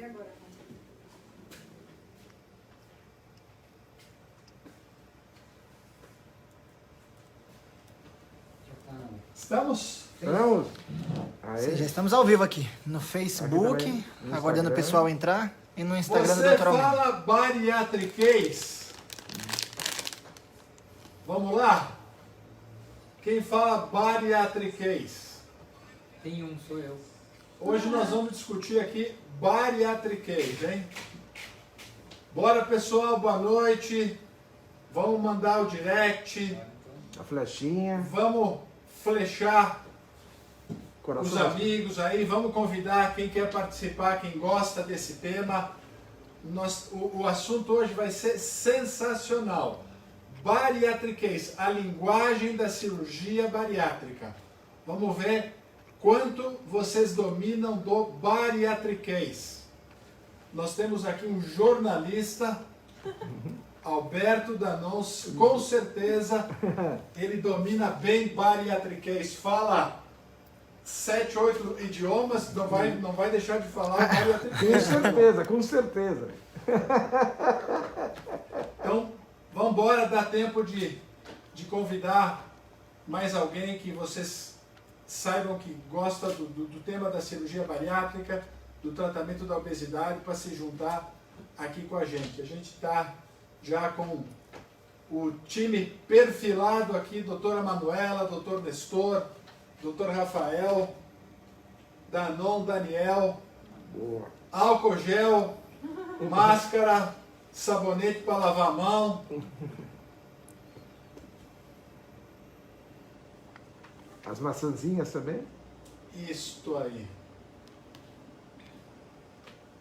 Liga agora. Estamos? Vamos? Sim, já estamos ao vivo aqui no Facebook, também, no aguardando o Instagram. pessoal entrar, e no Instagram do Você Dr. Almeida. fala bariatriquez? Vamos lá? Quem fala bariatriquez? Tem um, sou eu. Hoje nós vamos discutir aqui bariatriquez, hein? Bora, pessoal, boa noite. Vamos mandar o direct. A flechinha. Vamos flechar os Coração. amigos aí. Vamos convidar quem quer participar, quem gosta desse tema. O assunto hoje vai ser sensacional. Bariatriquez, a linguagem da cirurgia bariátrica. Vamos ver quanto vocês dominam do bariatriquez. Nós temos aqui um jornalista, Alberto Danon, com certeza ele domina bem bariatriquez. Fala 7, 8 idiomas, não vai deixar de falar Com bariatriquez. certeza, com certeza. Então, vamos embora, dá tempo de convidar mais alguém que vocês saibam que gosta do tema da cirurgia bariátrica, do tratamento da obesidade, para se juntar aqui com a gente. A gente está já com o time perfilado aqui, doutora Manuela, doutor Nestor, doutor Rafael, Danon, Daniel, Boa. álcool gel, máscara, sabonete para lavar a mão. As maçãzinhas também? Isto aí.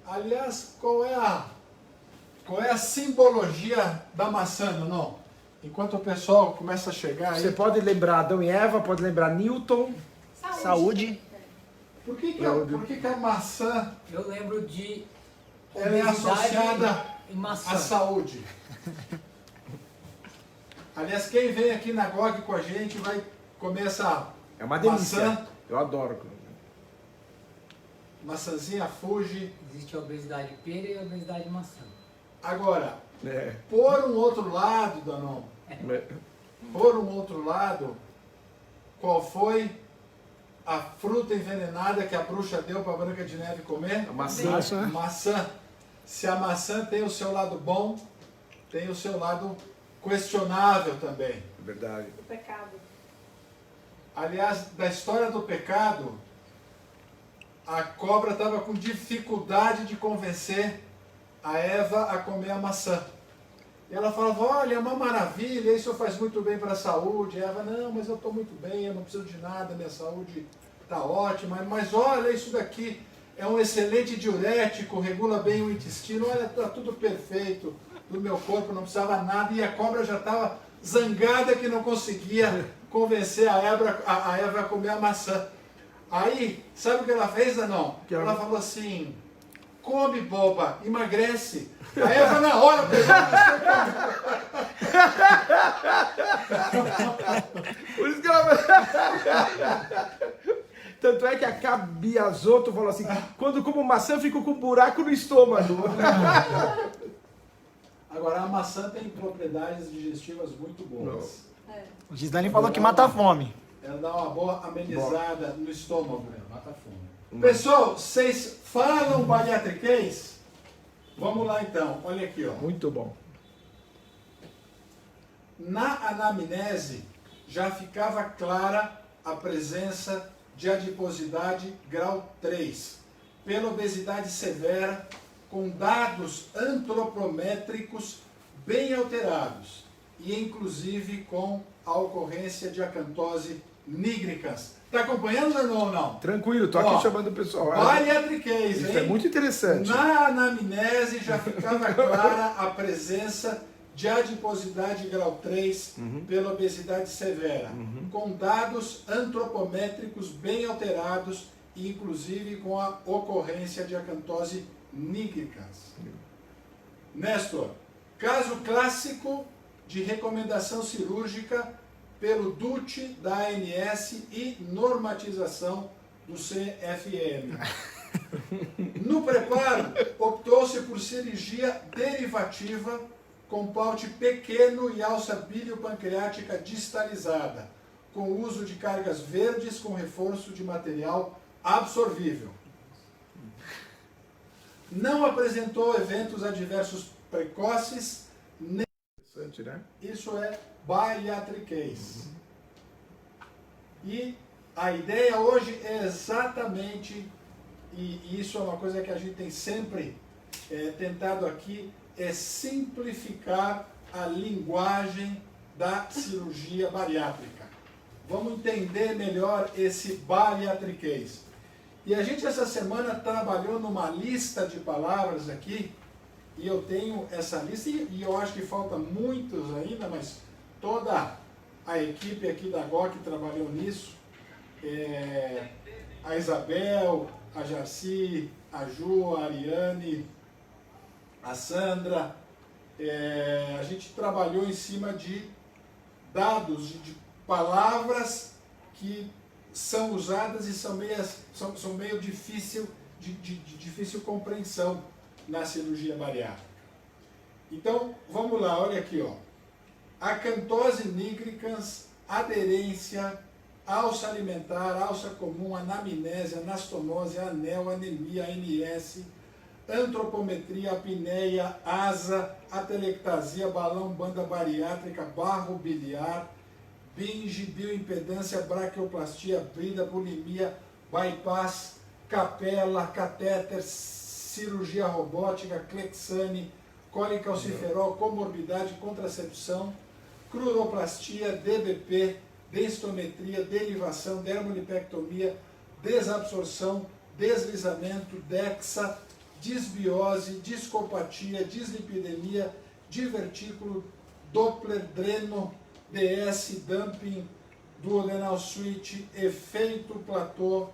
Aliás, qual é a simbologia da maçã, não? Enquanto o pessoal começa a chegar Você aí. pode lembrar Adão e Eva, pode lembrar Newton. Saúde. Por que a maçã Eu lembro de ela é associada e maçã. à saúde? Aliás, quem vem aqui na GOG com a gente vai comer essa É uma delícia. maçã, Eu adoro. maçãzinha Fuji. Existe a obesidade pera e a obesidade maçã. Agora, É. por um outro lado, Danon, por um outro lado, qual foi a fruta envenenada que a bruxa deu para a Branca de Neve comer? A maçã. Maçã. Maçã. Se a maçã tem o seu lado bom, tem o seu lado questionável também. Verdade. O pecado. Aliás, da história do pecado, a cobra estava com dificuldade de convencer a Eva a comer a maçã. E ela falava, olha, é uma maravilha, isso faz muito bem para a saúde. E a Eva, não, mas eu estou muito bem, eu não preciso de nada, minha saúde está ótima. Mas olha, isso daqui é um excelente diurético, regula bem o intestino, olha, está tudo perfeito do meu corpo, não precisava nada. E a cobra já estava zangada que não conseguia convencer a Eva a comer a maçã. Aí, sabe o que ela fez, Danon? Ela falou assim, come, boba, emagrece. A Eva na hora pegou Por isso que ela... Tanto é que a Cabiazotto falou assim, quando como maçã, fico com um buraco no estômago. Agora, a maçã tem propriedades digestivas muito boas. O Gisdani falou que mata a fome. Ela dá uma boa amenizada no estômago. Mata a fome. Pessoal, vocês falam bariatriquez? Vamos lá então, olha aqui, ó. Muito bom. Na anamnese já ficava clara a presença de adiposidade grau 3, pela obesidade severa, com dados antropométricos bem alterados, e inclusive com a ocorrência de acantose nigricans. Está acompanhando ou não? Tranquilo, tô Ó, aqui chamando o pessoal. Bariatriquez, Isso hein? é muito interessante. Na anamnese já ficava clara a presença de adiposidade grau 3 pela obesidade severa, com dados antropométricos bem alterados, inclusive com a ocorrência de acantose nigricans. Nestor, caso clássico de recomendação cirúrgica pelo DUT da ANS e normatização do CFM. No preparo, Optou-se por cirurgia derivativa com paute pequeno e alça biliopancreática distalizada, com uso de cargas verdes com reforço de material absorvível. Não apresentou eventos adversos precoces, nem... Interessante, né? Isso é bariatriquez. E a ideia hoje é exatamente, e isso é uma coisa que a gente tem sempre tentado aqui, é simplificar a linguagem da cirurgia bariátrica. Vamos entender melhor esse bariatriquez. E a gente essa semana trabalhou numa lista de palavras aqui, e eu tenho essa lista, e eu acho que falta muitos ainda, mas toda a equipe aqui da GOC trabalhou nisso. A Isabel, a Jarci, a Ju, a Ariane, a Sandra, a gente trabalhou em cima de dados, de palavras que são usadas e são meio difícil de difícil compreensão na cirurgia bariátrica. Então, vamos lá, olha aqui, ó. Acantose nigricans, aderência, alça alimentar, alça comum, anamnese, anastomose, anel, anemia, ANS, antropometria, apneia, asa, atelectasia, balão, banda bariátrica, barro biliar, binge, bioimpedância, braquioplastia, brida, bulimia, bypass, capela, catéter, cirurgia robótica, clexane, colicalciferol, comorbidade, contracepção, cruroplastia, DBP, densitometria, derivação, dermolipectomia, desabsorção, deslizamento, DEXA, disbiose, discopatia, dislipidemia, divertículo, Doppler, dreno, DS, dumping, duodenal switch, efeito platô,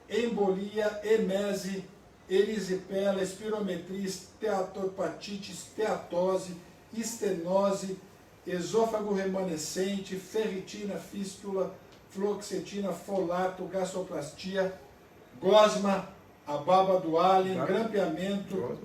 embolia, emese, erisipela, espirometria, esteatopatite, esteatose, estenose, esôfago remanescente, ferritina, fístula, fluoxetina, folato, gastroplastia, gosma, a baba do alien, grampeamento,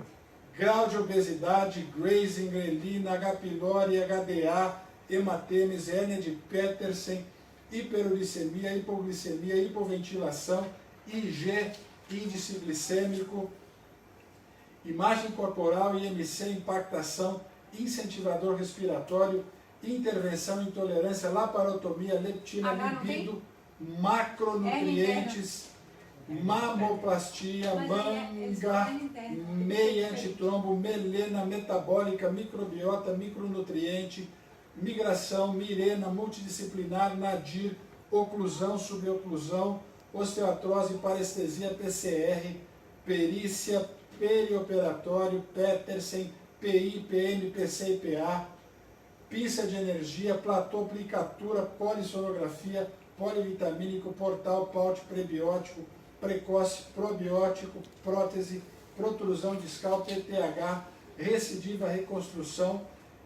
grau de obesidade, Grazing, grelina, H. pylori, HDA, hematênese, hérnia de Petersen, hiperuricemia, hipoglicemia, hipoventilação, IG, índice glicêmico, imagem corporal, IMC, impactação, incentivador respiratório, intervenção, intolerância, laparotomia, leptina, libido, macronutrientes, mamoplastia, manga, meia antitrombo, melena, metabólica, microbiota, micronutriente, migração, mirena, multidisciplinar, nadir, oclusão, suboclusão, osteoartrose, parestesia, PCR, perícia, perioperatório, Petersen, PI, PM, PC e PA, pinça de energia, platô, aplicatura, polissonografia, polivitamínico, portal, paute, prebiótico, precoce, probiótico, prótese, protrusão discal, PTH, recidiva, reconstrução,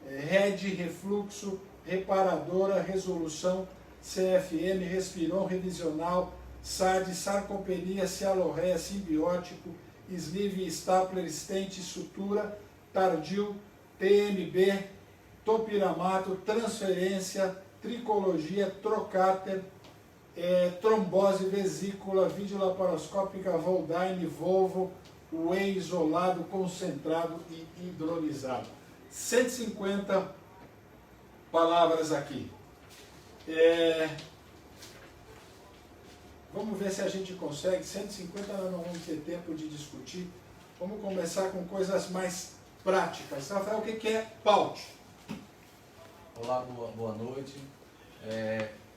RED, refluxo, reparadora, resolução, CFM, respiron, revisional, SARD, sarcopenia, cialorreia, simbiótico, sleeve, stapler, stent, sutura, tardio, TMB, topiramato, transferência, tricologia, trocáter, trombose, vesícula, videolaparoscópica, Voldine, Volvo, whey isolado, concentrado e hidrolisado. 150 palavras aqui. Vamos ver se a gente consegue. 150 nós não vamos ter tempo de discutir. Vamos começar com coisas mais práticas. Rafael, o que é paute? Olá, boa noite.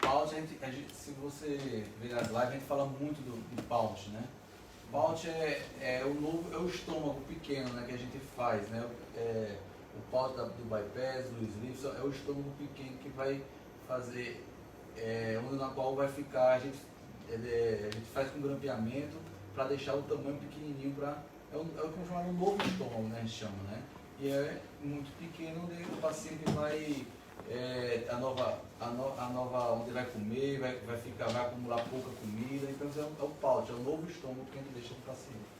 Paute, se você ver as lives, a gente fala muito do paute, né? Paute é o estômago pequeno, né, que a gente faz, né? O paute do bypass, do sleeve, é o estômago pequeno que vai fazer, onde na qual vai ficar, a gente faz com grampeamento para deixar o tamanho pequenininho, é o que chamamos de um novo estômago, né, a gente chama, né? E é muito pequeno, onde o paciente vai, a nova onde vai comer, vai acumular pouca comida, então é o paute, é o novo estômago que a gente deixa no paciente.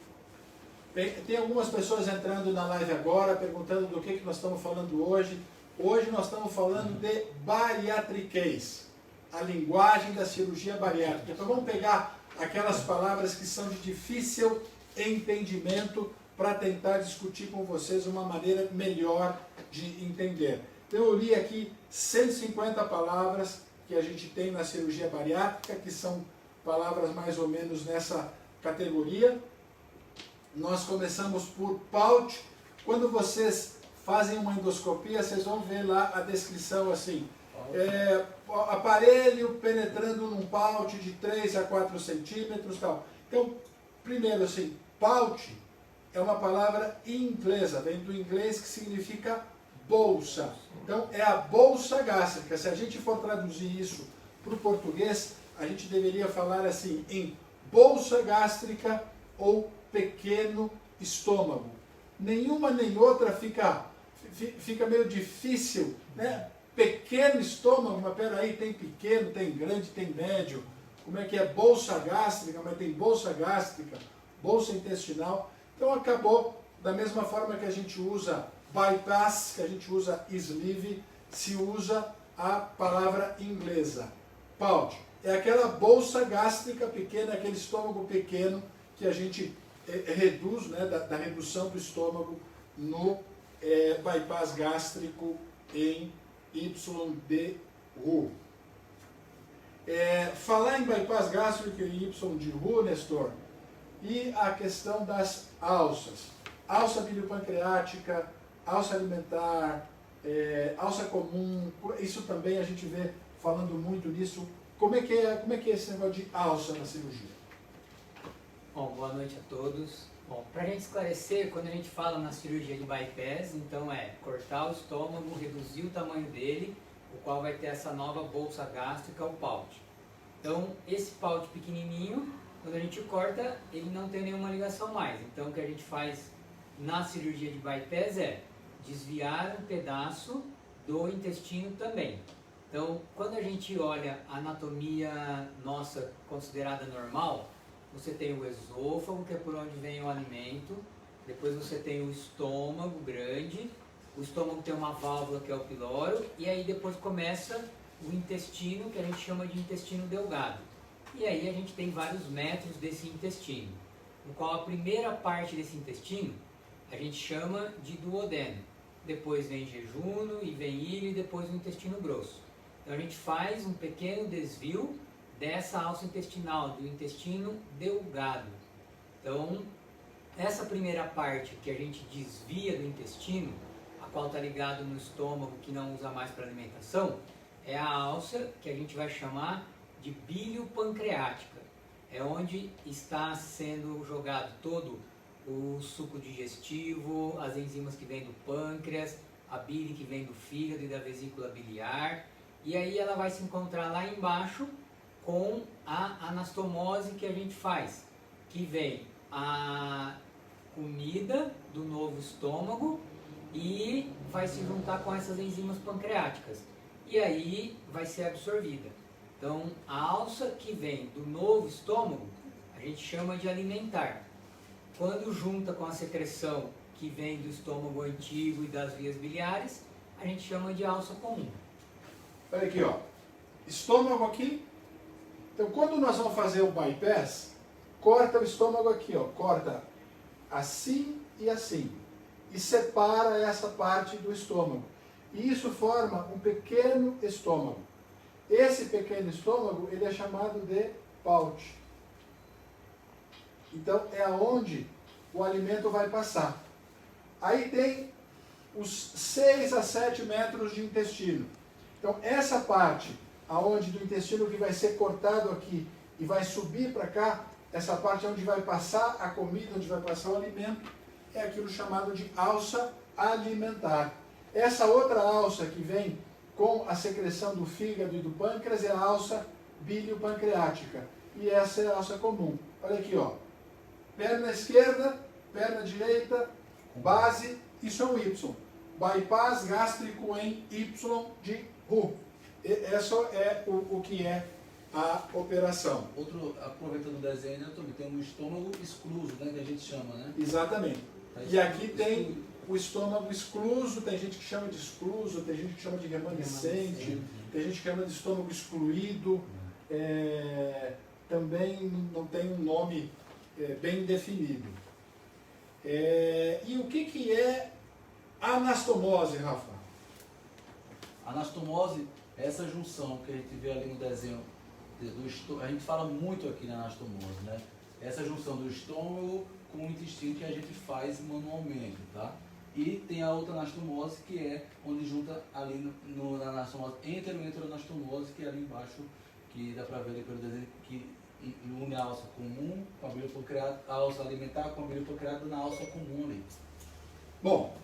Tem algumas pessoas entrando na live agora, perguntando do que nós estamos falando hoje. Hoje nós estamos falando de bariatriquez, a linguagem da cirurgia bariátrica. Então vamos pegar aquelas palavras que são de difícil entendimento para tentar discutir com vocês uma maneira melhor de entender. Então eu li aqui 150 palavras que a gente tem na cirurgia bariátrica, que são palavras mais ou menos nessa categoria. Nós começamos por Paut. Quando vocês fazem uma endoscopia, vocês vão ver lá a descrição assim, aparelho penetrando num Paut de 3 a 4 centímetros, tal. Então, primeiro assim, Paut é uma palavra inglesa, vem do inglês que significa bolsa. Então, é a bolsa gástrica. Se a gente for traduzir isso para o português, a gente deveria falar assim, em bolsa gástrica ou pequeno estômago. Nenhuma nem outra fica meio difícil, né? Pequeno estômago, mas peraí, tem pequeno, tem grande, tem médio. Como é que é? Bolsa gástrica, mas tem bolsa gástrica, bolsa intestinal. Então acabou, da mesma forma que a gente usa bypass, que a gente usa sleeve, se usa a palavra inglesa. Paut é aquela bolsa gástrica pequena, aquele estômago pequeno que a gente reduz, né, da redução do estômago no bypass gástrico em YDRU. Falar em bypass gástrico em YDRU, Nestor, e a questão das alças. Alça biliopancreática, alça alimentar, alça comum, isso também a gente vê falando muito nisso. Como é que é esse negócio de alça na cirurgia? Bom, boa noite a todos. Bom, para a gente esclarecer, quando a gente fala na cirurgia de bypass, então é cortar o estômago, reduzir o tamanho dele, o qual vai ter essa nova bolsa gástrica, o Paut. Então, esse Paut pequenininho, quando a gente corta, ele não tem nenhuma ligação mais. Então, o que a gente faz na cirurgia de bypass é desviar um pedaço do intestino também. Então, quando a gente olha a anatomia nossa considerada normal, você tem o esôfago, que é por onde vem o alimento, depois você tem o estômago grande, o estômago tem uma válvula que é o piloro, e aí depois começa o intestino, que a gente chama de intestino delgado. E aí a gente tem vários metros desse intestino, no qual a primeira parte desse intestino a gente chama de duodeno. Depois vem jejuno, e vem ilho, e depois o intestino grosso. Então a gente faz um pequeno desvio dessa alça intestinal, do intestino delgado. Então, essa primeira parte que a gente desvia do intestino, a qual está ligado no estômago, que não usa mais para alimentação, é a alça que a gente vai chamar de biliopancreática. É onde está sendo jogado todo o suco digestivo, as enzimas que vêm do pâncreas, a bile que vem do fígado e da vesícula biliar, e aí ela vai se encontrar lá embaixo com a anastomose que a gente faz, que vem a comida do novo estômago e vai se juntar com essas enzimas pancreáticas, e aí vai ser absorvida. Então, a alça que vem do novo estômago, a gente chama de alimentar. Quando junta com a secreção que vem do estômago antigo e das vias biliares, a gente chama de alça comum. Olha aqui, ó. Estômago aqui. Então, quando nós vamos fazer o bypass, corta o estômago aqui, ó. Corta assim e assim. E separa essa parte do estômago. E isso forma um pequeno estômago. Esse pequeno estômago, ele é chamado de Paut. Então, é aonde o alimento vai passar. Aí tem os 6 a 7 metros de intestino. Então, essa parte, aonde do intestino que vai ser cortado aqui e vai subir para cá, essa parte onde vai passar a comida, onde vai passar o alimento, é aquilo chamado de alça alimentar. Essa outra alça que vem com a secreção do fígado e do pâncreas é a alça biliopancreática. E essa é a alça comum. Olha aqui, ó. Perna esquerda, perna direita, base, isso é o Y. Bypass gástrico em Y de RU. Esse é o que é a operação. Outro, aproveitando o desenho, né, também tem um estômago excluso, né, que a gente chama, né? Exatamente. Tá E aqui tem o estômago excluso, tem gente que chama de excluso, tem gente que chama de remanescente, tem gente que chama de estômago excluído, também não tem um nome bem definido. E o que é anastomose, Rafa? Anastomose é essa junção que a gente vê ali no desenho a gente fala muito aqui na anastomose, né? Essa junção do estômago com o intestino que a gente faz manualmente, tá? E tem a outra anastomose que é onde junta ali na anastomose enteroanastomose, que é ali embaixo, que dá pra ver ali pelo desenho, que une a alça comum com a bilipancreata, a alça alimentar com a bilipancreata na alça comum ali. Bom,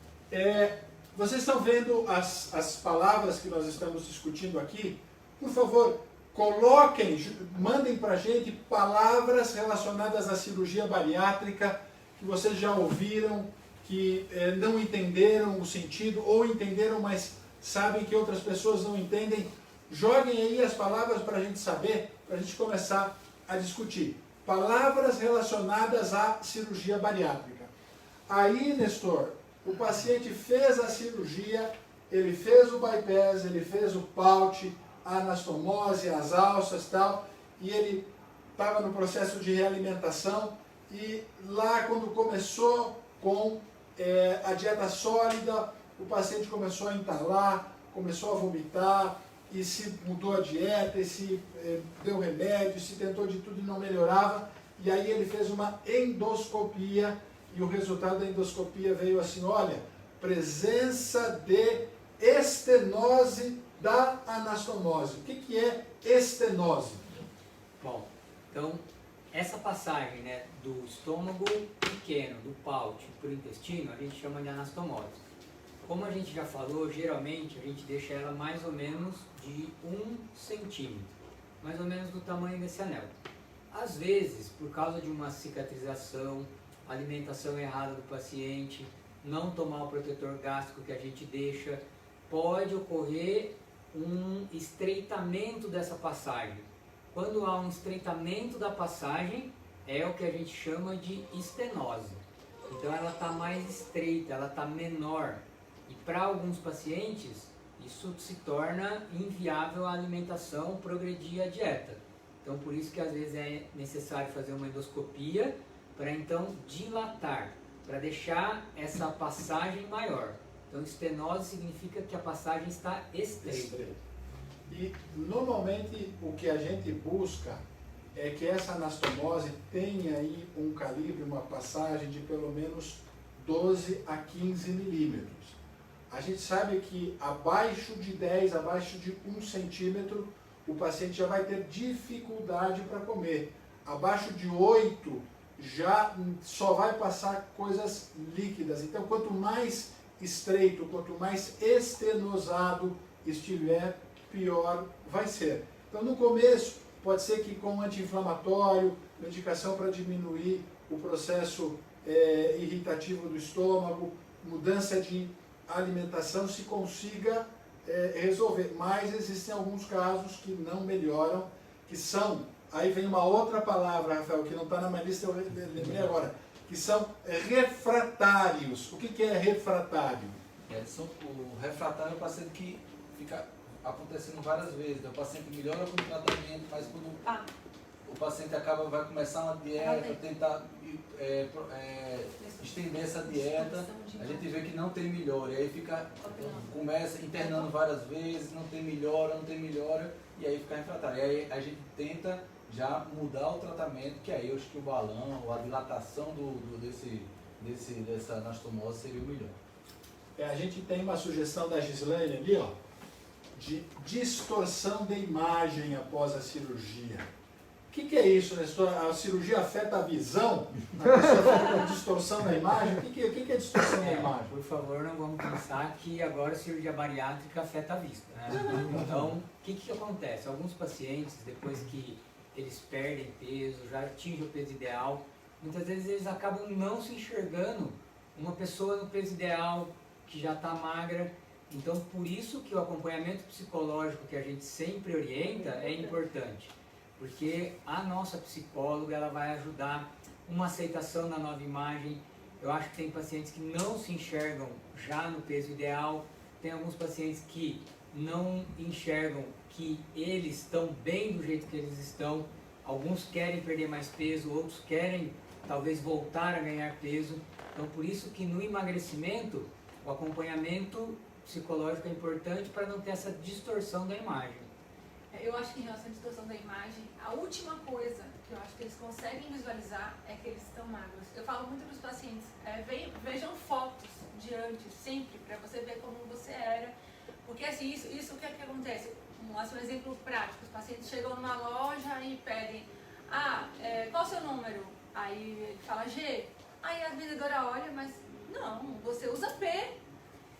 vocês estão vendo as palavras que nós estamos discutindo aqui? Por favor, coloquem, mandem para a gente palavras relacionadas à cirurgia bariátrica que vocês já ouviram, que não entenderam o sentido, ou entenderam, mas sabem que outras pessoas não entendem. Joguem aí as palavras para a gente saber, para a gente começar a discutir. Palavras relacionadas à cirurgia bariátrica. Aí, Nestor, o paciente fez a cirurgia, ele fez o bypass, ele fez o PAUT, a anastomose, as alças e tal, e ele estava no processo de realimentação, e lá quando começou com a dieta sólida, o paciente começou a entalar, começou a vomitar, e se mudou a dieta, e se deu remédio, se tentou de tudo e não melhorava, e aí ele fez uma endoscopia, e o resultado da endoscopia veio assim, olha, presença de estenose da anastomose. O que é estenose? Bom, então, essa passagem, né, do estômago pequeno, do PAUT, para o intestino, a gente chama de anastomose. Como a gente já falou, geralmente a gente deixa ela mais ou menos de 1 centímetro, mais ou menos do tamanho desse anel. Às vezes, por causa de uma cicatrização, alimentação errada do paciente, não tomar o protetor gástrico que a gente deixa, pode ocorrer um estreitamento dessa passagem. Quando há um estreitamento da passagem, é o que a gente chama de estenose. Então ela está mais estreita, ela está menor. E para alguns pacientes, isso se torna inviável a alimentação, progredir a dieta. Então por isso que às vezes é necessário fazer uma endoscopia para então dilatar, para deixar essa passagem maior. Então estenose significa que a passagem está estreita. E normalmente o que a gente busca é que essa anastomose tenha aí um calibre, uma passagem de pelo menos 12 a 15 milímetros. A gente sabe que abaixo de 10, abaixo de 1 centímetro, o paciente já vai ter dificuldade para comer. Abaixo de 8, já só vai passar coisas líquidas. Então, quanto mais estreito, quanto mais estenosado estiver, pior vai ser. Então, no começo, pode ser que com anti-inflamatório, medicação para diminuir o processo irritativo do estômago, mudança de alimentação, se consiga resolver. Mas existem alguns casos que não melhoram, que são, aí vem uma outra palavra, Rafael, que não está na minha lista, eu lembrei agora, que são refratários. O que é refratário? O refratário é o paciente que fica acontecendo várias vezes. O paciente melhora com o tratamento, mas quando o paciente vai começar uma dieta, tentar estender essa dieta, a gente vê que não tem melhora. E aí começa internando várias vezes, não tem melhora, e aí fica refratário. E aí a gente tenta já mudar o tratamento, que aí eu acho que o balão, ou a dilatação dessa anastomose seria o melhor. A gente tem uma sugestão da Gislaine ali, ó, de distorção de imagem após a cirurgia. O que é isso, Nestor? A cirurgia afeta a visão? A pessoa fica com distorção da imagem? O que é distorção da imagem? Por favor, não vamos pensar que agora a cirurgia bariátrica afeta a vista, né? Então, o que acontece? Alguns pacientes, depois que eles perdem peso, já atingem o peso ideal, muitas vezes eles acabam não se enxergando uma pessoa no peso ideal, que já está magra. Então, por isso que o acompanhamento psicológico que a gente sempre orienta é importante. porque a nossa psicóloga ela vai ajudar uma aceitação da nova imagem. Eu acho que tem pacientes que não se enxergam já no peso ideal, tem alguns pacientes que não enxergam que eles estão bem do jeito que eles estão, alguns querem perder mais peso, outros querem talvez voltar a ganhar peso. Então por isso que no emagrecimento o acompanhamento psicológico é importante para não ter essa distorção da imagem. Eu acho que em relação à distorção da imagem, a última coisa que eu acho que eles conseguem visualizar é que eles estão magros. Eu falo muito para os pacientes, vejam fotos de antes, sempre, para você ver como você era. Porque assim, isso o que é que acontece? Um exemplo prático, os pacientes chegam numa loja e pedem, qual o seu número? Aí ele fala G. Aí a vendedora olha, mas não, você usa P.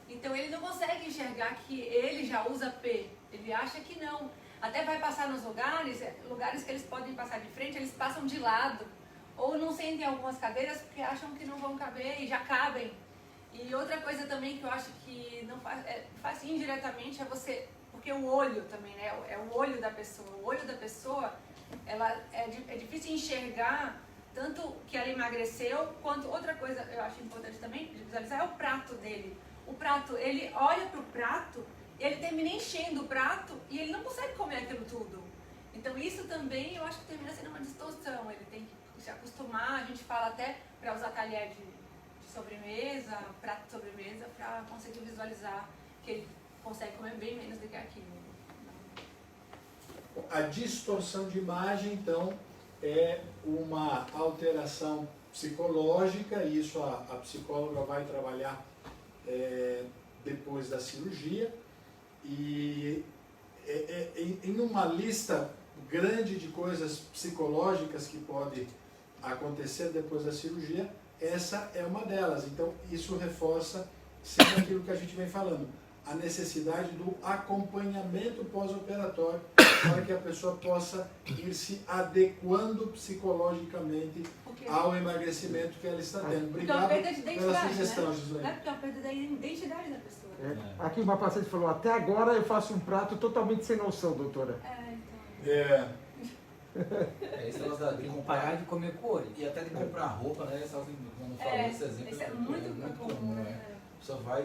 Então ele não consegue enxergar que ele já usa P. Ele acha que não. Até vai passar nos lugares que eles podem passar de frente, eles passam de lado. Ou não sentem em algumas cadeiras porque acham que não vão caber e já cabem. E outra coisa também que eu acho que não faz indiretamente é você... Porque o olho também, né? É o olho da pessoa. O olho da pessoa, é difícil enxergar tanto que ela emagreceu, quanto outra coisa eu acho importante também de visualizar é o prato dele. O prato, ele olha para o prato, ele termina enchendo o prato e ele não consegue comer aquilo tudo. Então isso também eu acho que termina sendo uma distorção. Ele tem que se acostumar, a gente fala até para usar talher de sobremesa, prato de sobremesa, para conseguir visualizar que ele consegue comer bem menos do que aquilo. A distorção de imagem, então, é uma alteração psicológica, e isso a psicóloga vai trabalhar depois da cirurgia, e em uma lista grande de coisas psicológicas que pode acontecer depois da cirurgia, essa é uma delas. Então isso reforça sempre aquilo que a gente vem falando, a necessidade do acompanhamento pós-operatório para que a pessoa possa ir se adequando psicologicamente ao emagrecimento que ela está tendo. Obrigado pela sugestão, Gislaine. Não é porque é uma perda da identidade da pessoa. Aqui uma paciente falou, até agora eu faço um prato totalmente sem noção, doutora. Esse negócio de Parar de comer com o olho. E até de comprar roupa, né? Quando falou esse exemplo, isso é muito comum, né? A pessoa vai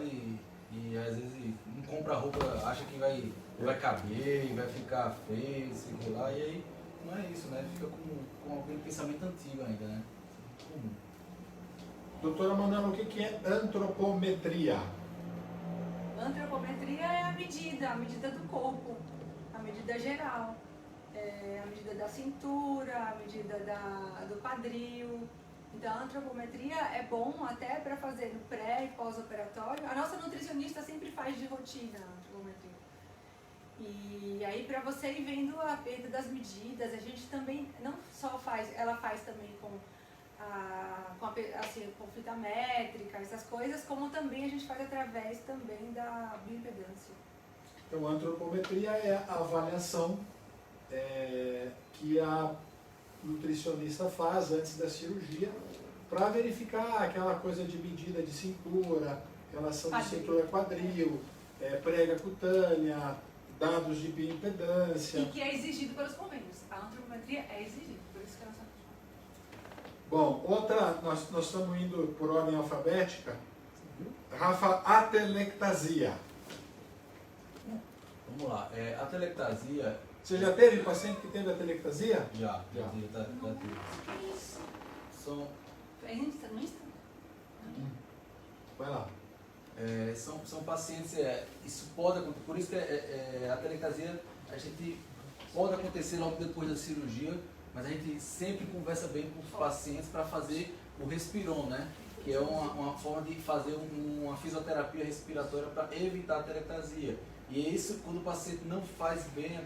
e às vezes não compra roupa, acha que vai caber e vai ficar feio, sei lá, e aí não é isso, né? Fica com algum pensamento antigo ainda, né? Comum. Doutora Manuela, o que é antropometria? Antropometria é a medida do corpo, a medida geral, a medida da cintura, a medida do quadril. Então a antropometria é bom até para fazer no pré e pós-operatório. A nossa nutricionista sempre faz de rotina a antropometria. E aí para você ir vendo a perda das medidas, a gente também não só faz, ela faz também com fita métrica, essas coisas, como também a gente faz através também da bioimpedância. Então, a antropometria é a avaliação que a nutricionista faz antes da cirurgia para verificar aquela coisa de medida de cintura, relação de cintura quadril, prega cutânea, dados de bioimpedância. E que é exigido pelos convênios. A antropometria é exigida, por isso que ela só... Bom, nós estamos indo por ordem alfabética. Rafa, atelectasia. Vamos lá, a atelectasia... Você já teve paciente que teve atelectasia? Já teve. É no Insta? Vai lá. São pacientes, isso pode acontecer, por isso que a atelectasia a gente pode acontecer logo depois da cirurgia, mas a gente sempre conversa bem com os pacientes para fazer o respiron, né? Que é uma forma de fazer uma fisioterapia respiratória para evitar a atelectasia. E isso, quando o paciente não faz bem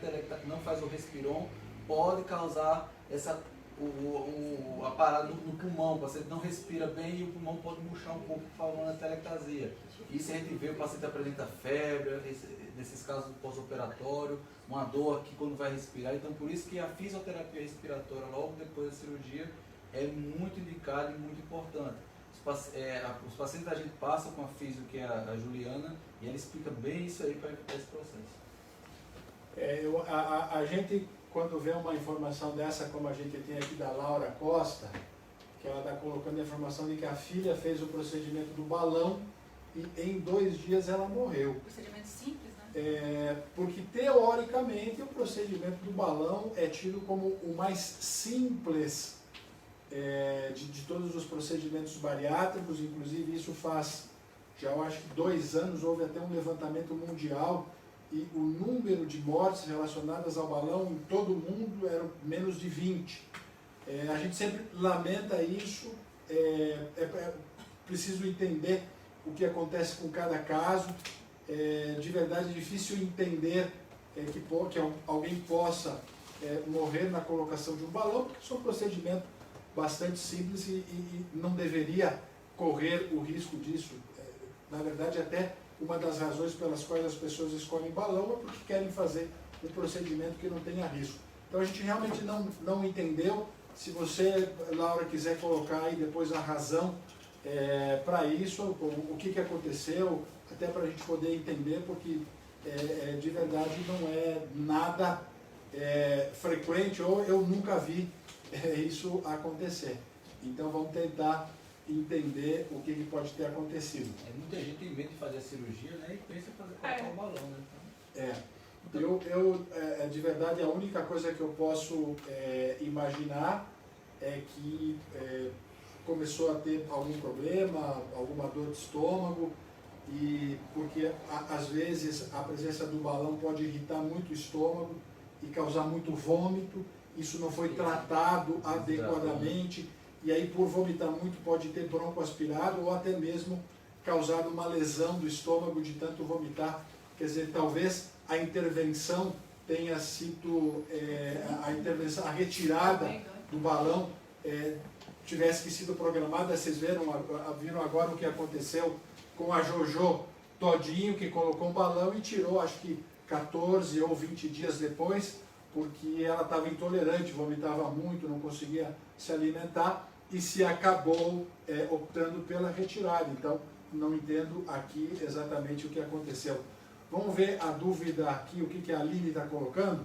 não faz o respiron, pode causar a parada no pulmão. O paciente não respira bem e o pulmão pode murchar um pouco, formando a atelectasia. Isso a gente vê, o paciente apresenta febre, nesses casos do pós-operatório, uma dor aqui quando vai respirar. Então, por isso que a fisioterapia respiratória, logo depois da cirurgia, é muito indicada e muito importante. Os pacientes da gente passam com a fisio, que é a Juliana, e ela explica bem isso aí para evitar esse processo. A gente quando vê uma informação dessa, como a gente tem aqui da Laura Costa, que ela está colocando a informação de que a filha fez o procedimento do balão e em 2 dias ela morreu. Procedimento simples, né? Porque teoricamente o procedimento do balão é tido como o mais simples de todos os procedimentos bariátricos, inclusive isso faz, já eu acho que 2 anos, houve até um levantamento mundial e o número de mortes relacionadas ao balão em todo o mundo era menos de 20. A gente sempre lamenta isso, preciso entender o que acontece com cada caso, de verdade é difícil entender que alguém possa morrer na colocação de um balão, porque isso é um procedimento bastante simples e não deveria correr o risco disso. Na verdade, até uma das razões pelas quais as pessoas escolhem balão é porque querem fazer um procedimento que não tenha risco. Então a gente realmente não entendeu. Se você, Laura, quiser colocar aí depois a razão para isso, o que aconteceu, até para a gente poder entender, porque de verdade não é nada frequente, ou eu nunca vi isso acontecer. Então vamos tentar entender o que pode ter acontecido. Muita gente tem medo de fazer a cirurgia, né? E pensa em colocar o balão, né? De verdade, a única coisa que eu posso imaginar é que começou a ter algum problema, alguma dor de estômago, e porque às vezes a presença do balão pode irritar muito o estômago e causar muito vômito. Isso não foi tratado adequadamente, e aí por vomitar muito pode ter broncoaspirado ou até mesmo causado uma lesão do estômago de tanto vomitar. Quer dizer, talvez a intervenção tenha sido, a retirada do balão tivesse que sido programada. Vocês viram agora o que aconteceu com a Jojo Todinho, que colocou um balão e tirou, acho que 14 ou 20 dias depois, porque ela estava intolerante, vomitava muito, não conseguia se alimentar e se acabou optando pela retirada. Então, não entendo aqui exatamente o que aconteceu. Vamos ver a dúvida aqui, o que a Aline está colocando.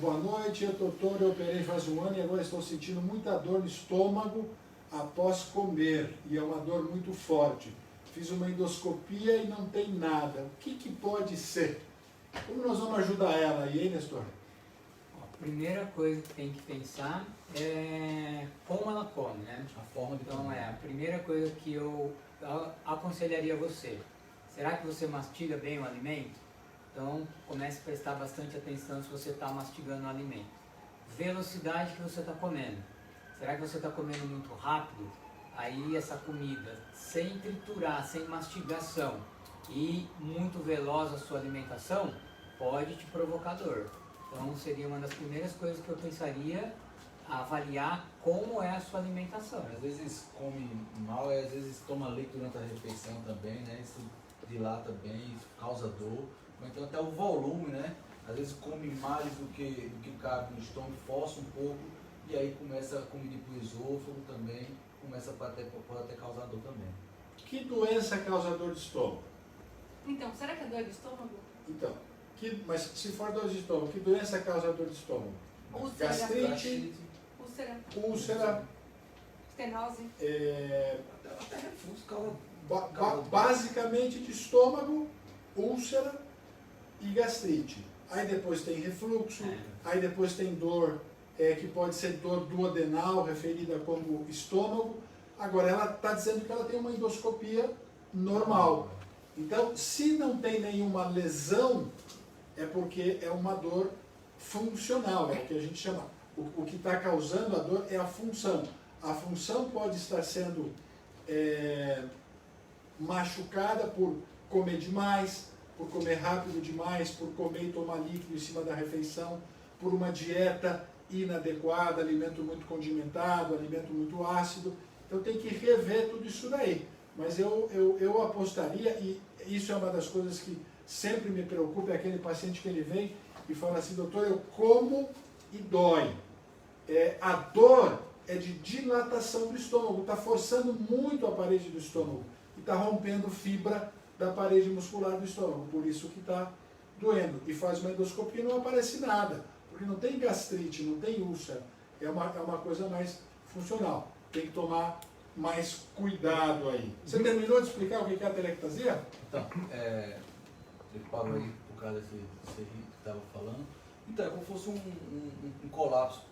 Boa noite, doutor, eu operei faz 1 ano e agora estou sentindo muita dor no estômago após comer, e é uma dor muito forte. Fiz uma endoscopia e não tem nada. O que pode ser? Como nós vamos ajudar ela aí, hein, Nestor? A primeira coisa que tem que pensar é como ela come, né? A forma de Então comer. a primeira coisa que eu aconselharia você. Será que você mastiga bem o alimento? Então comece a prestar bastante atenção se você está mastigando o alimento. Velocidade que você está comendo. Será que você está comendo muito rápido? Aí essa comida, sem triturar, sem mastigação e muito veloz a sua alimentação, pode te provocar dor. Então seria uma das primeiras coisas que eu pensaria, avaliar como é a sua alimentação. Às vezes come mal e às vezes toma leite durante a refeição também, né? Isso dilata bem, isso causa dor. Ou então até o volume, né? Às vezes come mais do que cabe no estômago, força um pouco e aí começa a comida para o esôfago também, pode até causar dor também. Que doença causa dor de estômago? Então, será que é dor de estômago? Então, mas se for dor de estômago, que doença causa dor de estômago? Úlcera. Gastrite, úlcera, estenose. Até refluxo causa basicamente de estômago, úlcera e gastrite. Aí depois tem refluxo, aí depois tem dor, que pode ser dor duodenal, referida como estômago. Agora, ela está dizendo que ela tem uma endoscopia normal. Então, se não tem nenhuma lesão, é porque é uma dor funcional, é o que a gente chama. O que está causando a dor é a função. A função pode estar sendo machucada por comer demais, por comer rápido demais, por comer e tomar líquido em cima da refeição, por uma dieta inadequada, alimento muito condimentado, alimento muito ácido. Então tem que rever tudo isso daí. Mas eu apostaria, e isso é uma das coisas que sempre me preocupa, é aquele paciente que ele vem e fala assim, doutor, eu como e dói. A dor é de dilatação do estômago, está forçando muito a parede do estômago e está rompendo fibra da parede muscular do estômago, por isso que está doendo. E faz uma endoscopia e não aparece nada. Porque não tem gastrite, não tem úlcera. É uma coisa mais funcional. Tem que tomar mais cuidado aí. Você terminou de explicar o que é a telectasia? Então, ele parou aí por causa desse que estava falando. Então, é como se fosse um colapso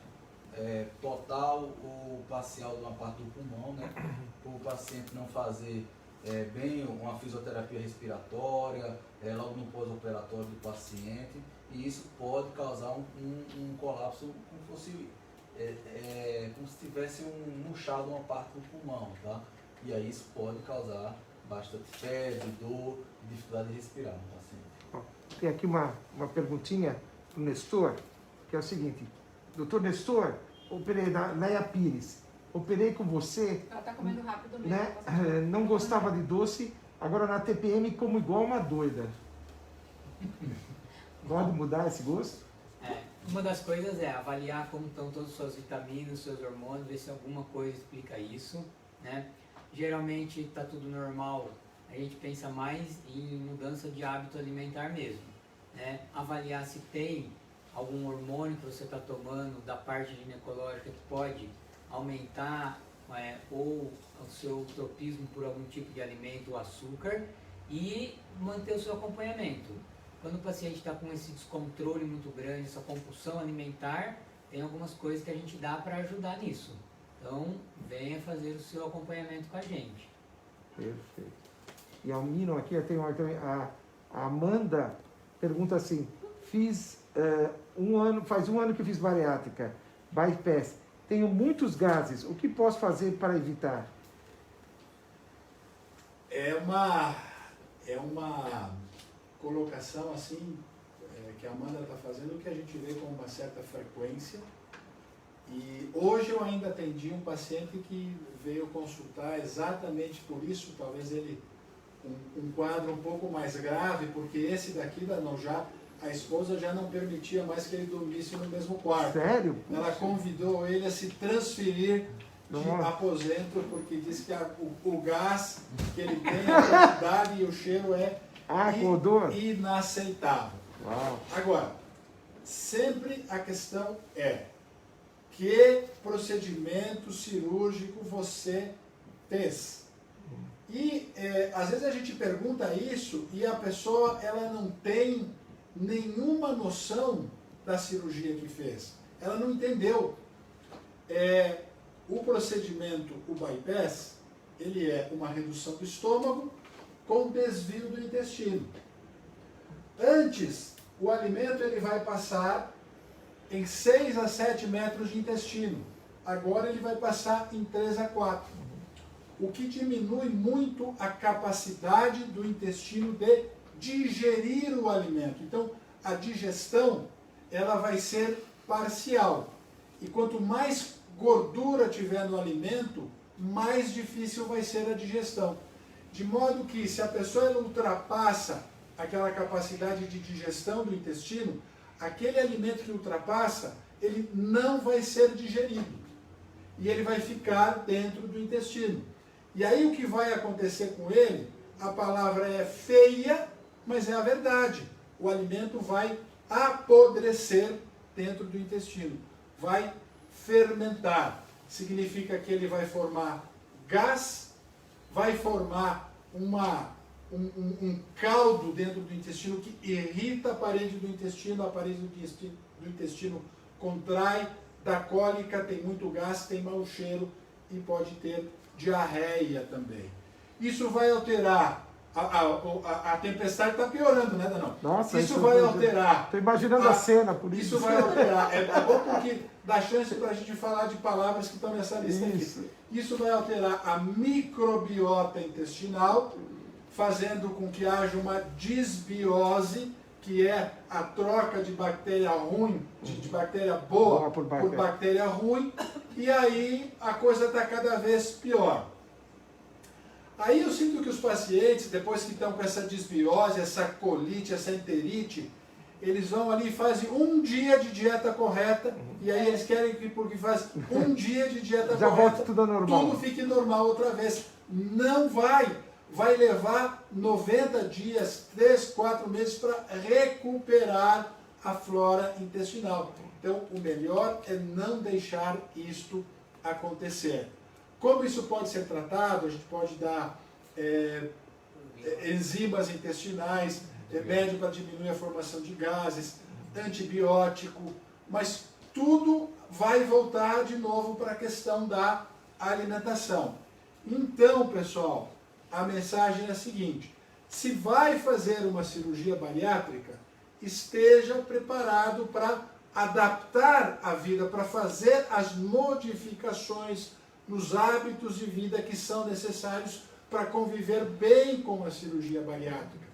total ou parcial de uma parte do pulmão, né? Para o paciente não fazer bem uma fisioterapia respiratória, logo no pós-operatório do paciente, e isso pode causar um colapso como se tivesse murchado uma parte do pulmão, tá? E aí isso pode causar bastante febre, dor e dificuldade de respirar no paciente. Tem aqui uma perguntinha para o Nestor, que é o seguinte. Doutor Nestor, operei na Leia Pires. Operei com você, Ela tá comendo rápido mesmo. né? Não gostava de doce, agora na TPM como igual uma doida. Pode mudar esse gosto? Uma das coisas é avaliar como estão todas as suas vitaminas, seus hormônios, ver se alguma coisa explica isso, né? Geralmente está tudo normal, a gente pensa mais em mudança de hábito alimentar mesmo, né? Avaliar se tem algum hormônio que você está tomando da parte ginecológica que pode aumentar ou o seu tropismo por algum tipo de alimento ou açúcar, e manter o seu acompanhamento. Quando o paciente está com esse descontrole muito grande, essa compulsão alimentar, tem algumas coisas que a gente dá para ajudar nisso. Então, venha fazer o seu acompanhamento com a gente. Perfeito. E ao Mino aqui, eu tenho a Amanda pergunta assim, faz um ano que fiz bariátrica, bypass, tenho muitos gases, o que posso fazer para evitar? É uma colocação assim, que a Amanda está fazendo, que a gente vê com uma certa frequência. E hoje eu ainda atendi um paciente que veio consultar exatamente por isso, talvez ele um quadro um pouco mais grave, porque esse daqui a esposa já não permitia mais que ele dormisse no mesmo quarto. Sério? Ela convidou ele a se transferir de Nossa. aposento, porque disse que o gás que ele tem, a quantidade e o cheiro é com odor? inaceitável. Uau. Agora, sempre a questão é que procedimento cirúrgico você fez. E às vezes a gente pergunta isso e a pessoa ela não tem nenhuma noção da cirurgia que fez. Ela não entendeu. O procedimento, o bypass, ele é uma redução do estômago com desvio do intestino. Antes, o alimento ele vai passar em 6 a 7 metros de intestino. Agora ele vai passar em 3 a 4. O que diminui muito a capacidade do intestino de digerir o alimento. Então, a digestão ela vai ser parcial. E quanto mais gordura tiver no alimento, mais difícil vai ser a digestão. De modo que, se a pessoa ultrapassa aquela capacidade de digestão do intestino, aquele alimento que ultrapassa, ele não vai ser digerido. E ele vai ficar dentro do intestino. E aí o que vai acontecer com ele, a palavra é feia, mas é a verdade. O alimento vai apodrecer dentro do intestino. Vai fermentar. Significa que ele vai formar gás, vai formar um caldo dentro do intestino que irrita a parede do intestino contrai, dá cólica, tem muito gás, tem mau cheiro e pode ter diarreia também. Isso vai alterar, a tempestade está piorando, né, Danão? Nossa, isso vai alterar. Estou imaginando a cena, por isso. Isso vai alterar. É bom porque dá chance para a gente falar de palavras que estão nessa lista aqui. Isso vai alterar a microbiota intestinal, fazendo com que haja uma disbiose, que é a troca de bactéria ruim, de bactéria boa por bactéria ruim, e aí a coisa está cada vez pior. Aí eu sinto que os pacientes, depois que estão com essa disbiose, essa colite, essa enterite, eles vão ali e fazem um dia de dieta correta, e aí eles querem que, porque faz um dia de dieta já correta, volta tudo normal. tudo fique normal outra vez. Não vai. Vai levar 90 dias, 3, 4 meses para recuperar a flora intestinal. Então, o melhor é não deixar isto acontecer. Como isso pode ser tratado? A gente pode dar enzimas intestinais, remédio para diminuir a formação de gases, antibiótico, mas tudo vai voltar de novo para a questão da alimentação. Então, pessoal, a mensagem é a seguinte: se vai fazer uma cirurgia bariátrica, esteja preparado para adaptar a vida, para fazer as modificações nos hábitos de vida que são necessários para conviver bem com a cirurgia bariátrica.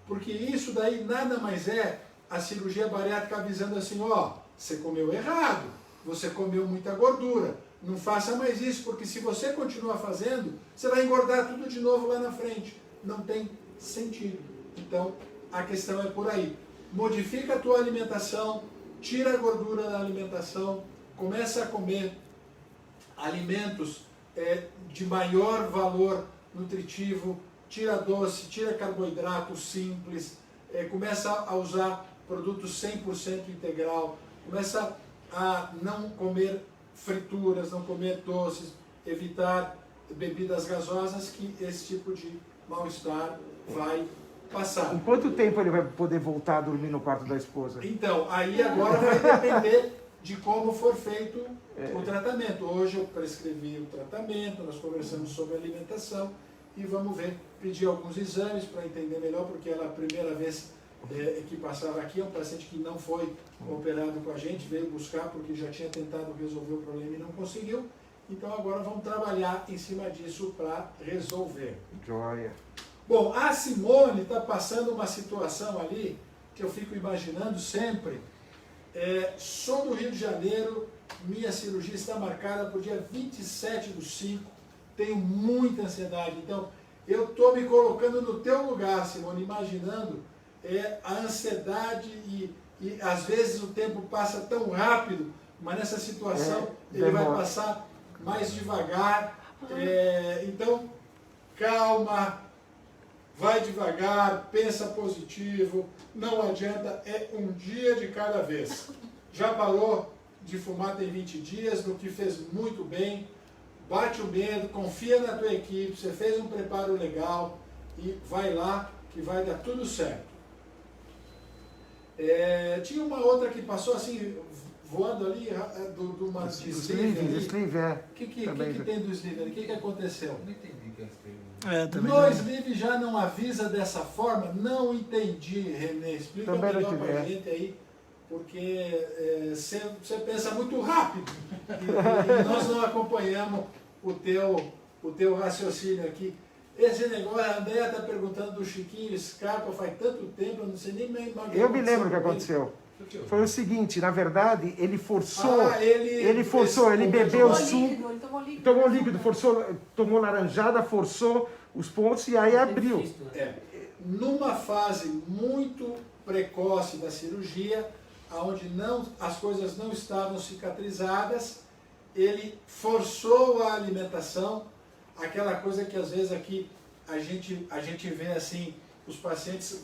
Porque isso daí nada mais é a cirurgia bariátrica avisando assim, ó, você comeu errado, você comeu muita gordura, não faça mais isso, porque se você continuar fazendo, você vai engordar tudo de novo lá na frente. Não tem sentido. Então, a questão é por aí. Modifica a tua alimentação, tira a gordura da alimentação, começa a comer alimentos de maior valor nutritivo, tira doce, tira carboidrato simples, começa a usar produtos 100% integral, começa a não comer frituras, não comer doces, evitar bebidas gasosas, que esse tipo de mal-estar vai passar. Em quanto tempo ele vai poder voltar a dormir no quarto da esposa? Então, aí agora vai depender de como for feito o tratamento. Hoje eu prescrevi o tratamento, nós conversamos sobre alimentação e vamos ver, pedir alguns exames para entender melhor, porque ela a primeira vez que passava aqui, é um paciente que não foi operado com a gente, veio buscar porque já tinha tentado resolver o problema e não conseguiu. Então agora vamos trabalhar em cima disso para resolver. Joia. Bom, a Simone está passando uma situação ali que eu fico imaginando sempre. Sou do Rio de Janeiro, minha cirurgia está marcada para o dia 27/5, tenho muita ansiedade. Então, eu estou me colocando no teu lugar, Simone, imaginando a ansiedade e às vezes o tempo passa tão rápido, mas nessa situação ele vai passar mais devagar. Então, calma. Vai devagar, pensa positivo, não adianta, é um dia de cada vez. Já parou de fumar tem 20 dias, no que fez muito bem, bate o medo, confia na tua equipe, você fez um preparo legal e vai lá que vai dar tudo certo. Tinha uma outra que passou assim, voando ali, do uma sleeve. O que tem do sleeve ali? O que aconteceu? Não entendi o que é sleeve. No sleeve já não avisa dessa forma? Não entendi, Renê. Explica Também melhor pra gente aí, porque você pensa muito rápido e nós não acompanhamos o teu raciocínio aqui. Esse negócio, a Andréa está perguntando do Chiquinho Scarpa faz tanto tempo, eu não sei nem mais. Eu me lembro o que aconteceu. Foi o seguinte, na verdade, ele forçou, ele bebeu suco, tomou líquido, forçou, tomou laranjada, forçou os pontos e aí abriu. Numa fase muito precoce da cirurgia, onde as coisas não estavam cicatrizadas, ele forçou a alimentação, aquela coisa que às vezes aqui a gente vê assim, os pacientes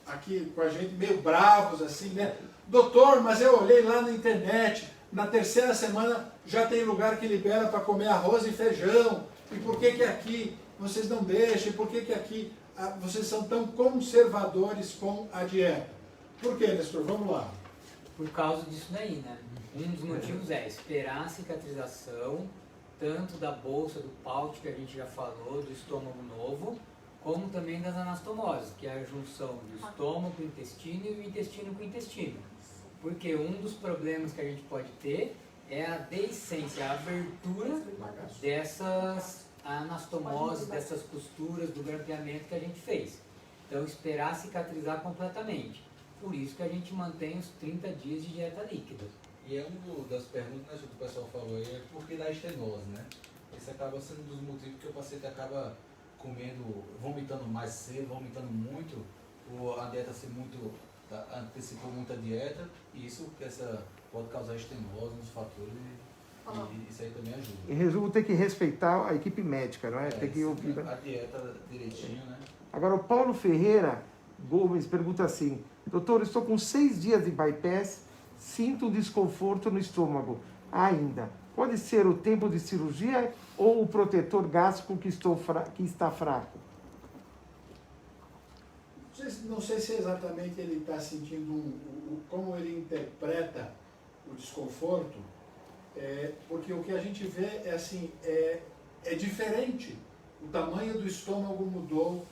aqui com a gente meio bravos assim, né? Doutor, mas eu olhei lá na internet, na terceira semana já tem lugar que libera para comer arroz e feijão, e por que aqui vocês não deixam, e por que aqui vocês são tão conservadores com a dieta? Por que, Nestor? Vamos lá. Por causa disso daí, né? Um dos motivos é esperar a cicatrização, tanto da bolsa, do pouch que a gente já falou, do estômago novo, como também das anastomoses, que é a junção do estômago com o intestino e o intestino com o intestino. Porque um dos problemas que a gente pode ter é a deiscência, a abertura dessas anastomoses, dessas costuras, do grampeamento que a gente fez. Então, esperar cicatrizar completamente. Por isso que a gente mantém os 30 dias de dieta líquida. E uma das perguntas que o pessoal falou aí é por que da estenose, né? Esse acaba sendo um dos motivos que o paciente acaba vomitando mais cedo, vomitando muito, ou a dieta ser antecipou muito a dieta, e isso pode causar estenose nos fatores, e isso aí também ajuda. Em resumo, tem que respeitar a equipe médica, não é? Tem que ouvir a dieta direitinho, né? Agora, o Paulo Ferreira Gomes pergunta assim: doutor, estou com 6 dias de bypass sinto desconforto no estômago ainda. Pode ser o tempo de cirurgia ou o protetor gástrico que está fraco? Não sei se exatamente ele está sentindo como ele interpreta o desconforto, porque o que a gente vê é assim, é diferente. O tamanho do estômago mudou,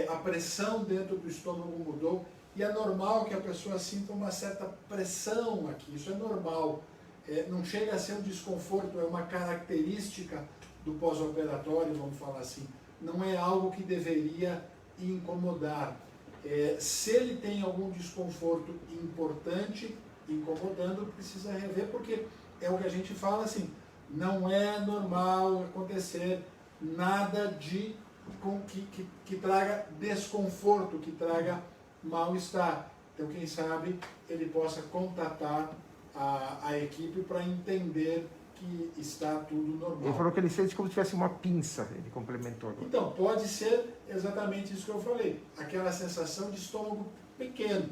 a pressão dentro do estômago mudou, e é normal que a pessoa sinta uma certa pressão aqui, isso é normal. Não chega a ser um desconforto, é uma característica do pós-operatório, vamos falar assim. Não é algo que deveria incomodar. Se ele tem algum desconforto importante, incomodando, precisa rever, porque é o que a gente fala assim, não é normal acontecer nada que traga desconforto, que traga mal-estar. Então, quem sabe, ele possa contatar a equipe para entender que está tudo normal. Ele falou que ele sente como se tivesse uma pinça, ele complementou agora. Então, pode ser exatamente isso que eu falei, aquela sensação de estômago pequeno.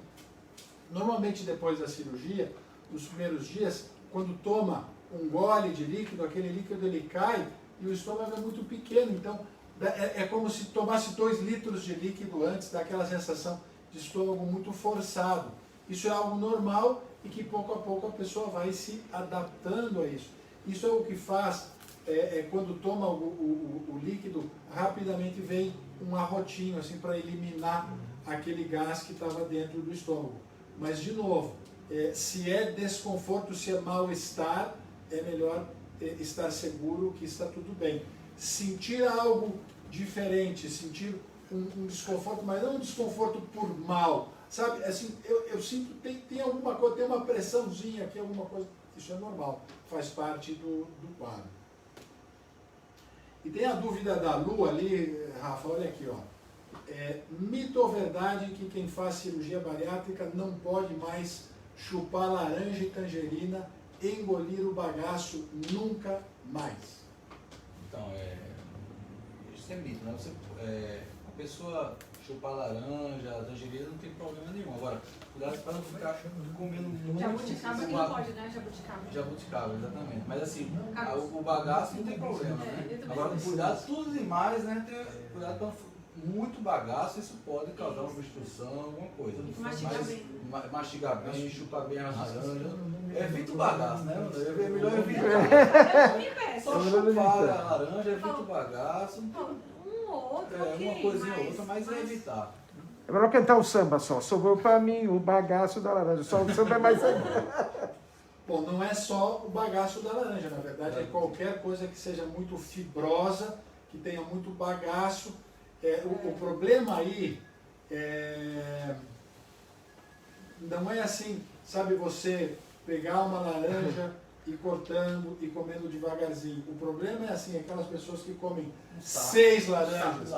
Normalmente, depois da cirurgia, nos primeiros dias, quando toma um gole de líquido, aquele líquido ele cai e o estômago é muito pequeno, então é como se tomasse 2 litros de líquido antes, daquela sensação de estômago muito forçado. Isso é algo normal e que pouco a pouco a pessoa vai se adaptando a isso. Isso é o que faz, quando toma o líquido, rapidamente vem um arrotinho assim, para eliminar aquele gás que estava dentro do estômago. Mas, de novo, se é desconforto, se é mal-estar, é melhor estar seguro que está tudo bem. Sentir algo diferente, sentir um desconforto, mas não um desconforto por mal, sabe? Assim, eu sinto, tem alguma coisa, tem uma pressãozinha aqui, alguma coisa, isso é normal, faz parte do quadro. E tem a dúvida da Lu ali, Rafa, olha aqui, ó. Mito ou verdade que quem faz cirurgia bariátrica não pode mais chupar laranja e tangerina, engolir o bagaço nunca mais? Então, isso é mito, né? A pessoa chupar laranja, tangerina, não tem problema nenhum. Agora, cuidado para não ficar comendo muito. Jabuticaba que não pode, né? Jabuticaba, exatamente. Mas assim, o bagaço não tem problema, né? Agora, cuidado, tudo demais, né? Cuidado para muito bagaço, isso pode causar uma obstrução, alguma coisa. Mas mastigar bem, chupar bem a laranja. Evita o bagaço, né? É melhor evitar. Só chupar a laranja, evita o bagaço. Uma coisinha ou outra, mas é evitar. É melhor cantar o samba só. Sobrou pra mim o bagaço da laranja. Só o samba é mais... Bom, não é só o bagaço da laranja, na verdade é qualquer coisa que seja muito fibrosa, que tenha muito bagaço. O problema aí não é assim, sabe, você pegar uma laranja e cortando e comendo devagarzinho. O problema é assim, aquelas pessoas que comem 6 laranjas,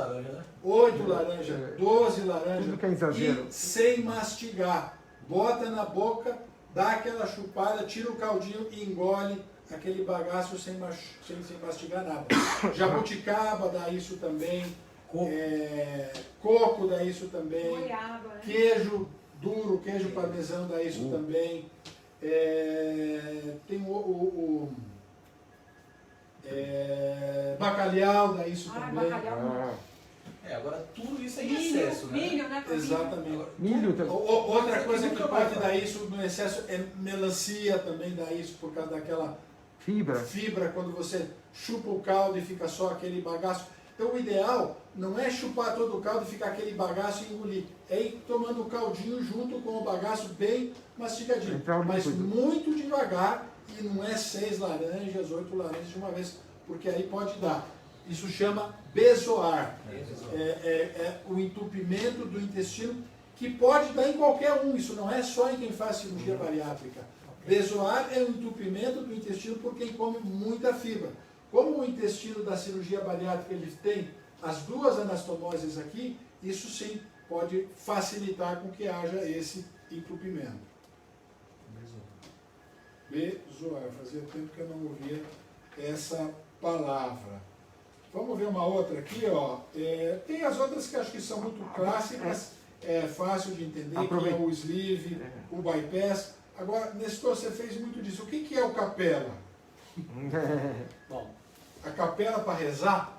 8 laranjas, 12 laranjas e sem mastigar. Bota na boca, dá aquela chupada, tira o caldinho e engole aquele bagaço sem mastigar nada. Jabuticaba dá isso também, coco dá isso também, goiaba, né? Queijo duro, queijo parmesão dá isso também. Tem bacalhau dá isso também. Bacalhau. Agora tudo isso é em excesso, né? Milho, né? Exatamente. Milho também. Outra coisa que pode dar isso no excesso é melancia, também dá isso por causa daquela fibra quando você chupa o caldo e fica só aquele bagaço. Então o ideal não é chupar todo o caldo e ficar aquele bagaço e engolir. É ir tomando o caldinho junto com o bagaço bem mastigadinho. Mas muito devagar, e não é 6 laranjas, 8 laranjas de uma vez, porque aí pode dar. Isso chama bezoar. O entupimento do intestino, que pode dar em qualquer um, isso não é só em quem faz cirurgia bariátrica. Bezoar é o entupimento do intestino por quem come muita fibra. Como o intestino da cirurgia bariátrica ele tem as 2 anastomoses aqui, isso sim pode facilitar com que haja esse entupimento. Bezoar. Fazia tempo que eu não ouvia essa palavra. Vamos ver uma outra aqui, ó. Tem as outras que acho que são muito clássicas, fácil de entender, que é o sleeve, o bypass. Agora, Nestor, você fez muito disso. O que é o capela? Bom, a capela para rezar?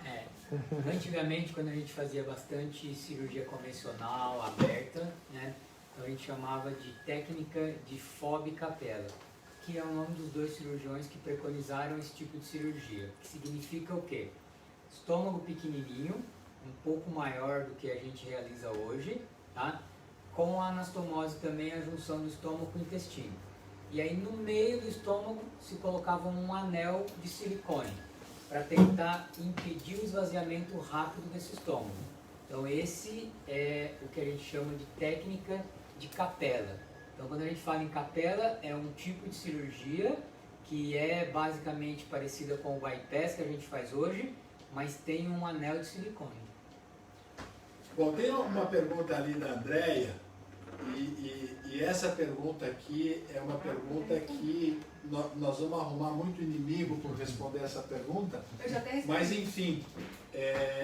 Antigamente, quando a gente fazia bastante cirurgia convencional, aberta, né, então a gente chamava de técnica de FOB capela, que é o nome dos dois cirurgiões que preconizaram esse tipo de cirurgia, que significa o quê? Estômago pequenininho, um pouco maior do que a gente realiza hoje, tá? Com a anastomose também, a junção do estômago com o intestino. E aí no meio do estômago se colocava um anel de silicone, para tentar impedir o esvaziamento rápido desse estômago. Então esse é o que a gente chama de técnica de capela. Então quando a gente fala em capela, é um tipo de cirurgia que é basicamente parecida com o bypass que a gente faz hoje, mas tem um anel de silicone. Bom, tem uma pergunta ali da Andréia, e essa pergunta aqui é uma pergunta que nós vamos arrumar muito inimigo por responder essa pergunta, mas enfim,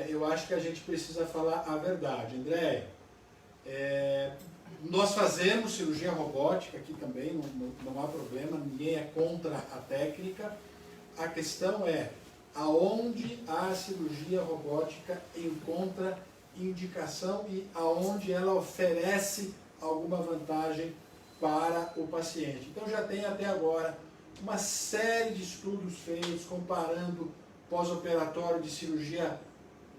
eu acho que a gente precisa falar a verdade. Andréia, nós fazemos cirurgia robótica aqui também, não há problema, ninguém é contra a técnica. A questão é aonde a cirurgia robótica encontra indicação e aonde ela oferece alguma vantagem para o paciente. Então já tem até agora uma série de estudos feitos comparando pós-operatório de cirurgia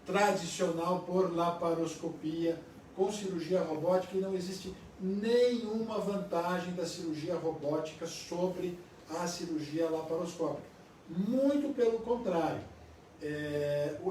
tradicional por laparoscopia com cirurgia robótica e não existe nenhuma vantagem da cirurgia robótica sobre a cirurgia laparoscópica. Muito pelo contrário.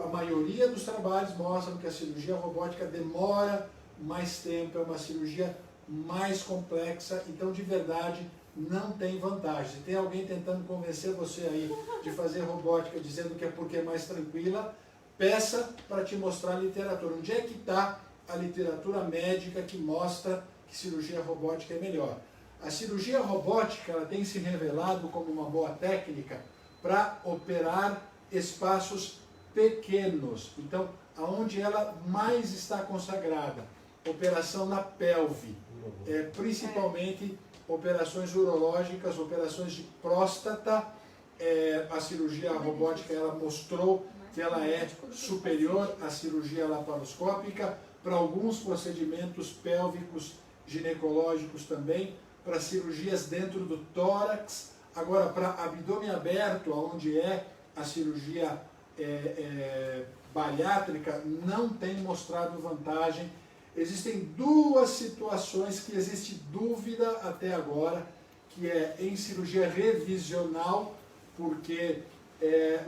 A maioria dos trabalhos mostram que a cirurgia robótica demora mais tempo, é uma cirurgia mais complexa, então de verdade não tem vantagem. Se tem alguém tentando convencer você aí de fazer robótica dizendo que é porque é mais tranquila, peça para te mostrar a literatura. Onde é que está a literatura médica que mostra que cirurgia robótica é melhor? A cirurgia robótica ela tem se revelado como uma boa técnica para operar espaços pequenos. Então, aonde ela mais está consagrada? Operação na pelve, principalmente operações urológicas, operações de próstata. A cirurgia robótica ela mostrou que ela é superior à cirurgia laparoscópica para alguns procedimentos pélvicos ginecológicos também, para cirurgias dentro do tórax. Agora, para abdômen aberto, onde é a cirurgia bariátrica, não tem mostrado vantagem. Existem duas situações que existe dúvida até agora, que é em cirurgia revisional, porque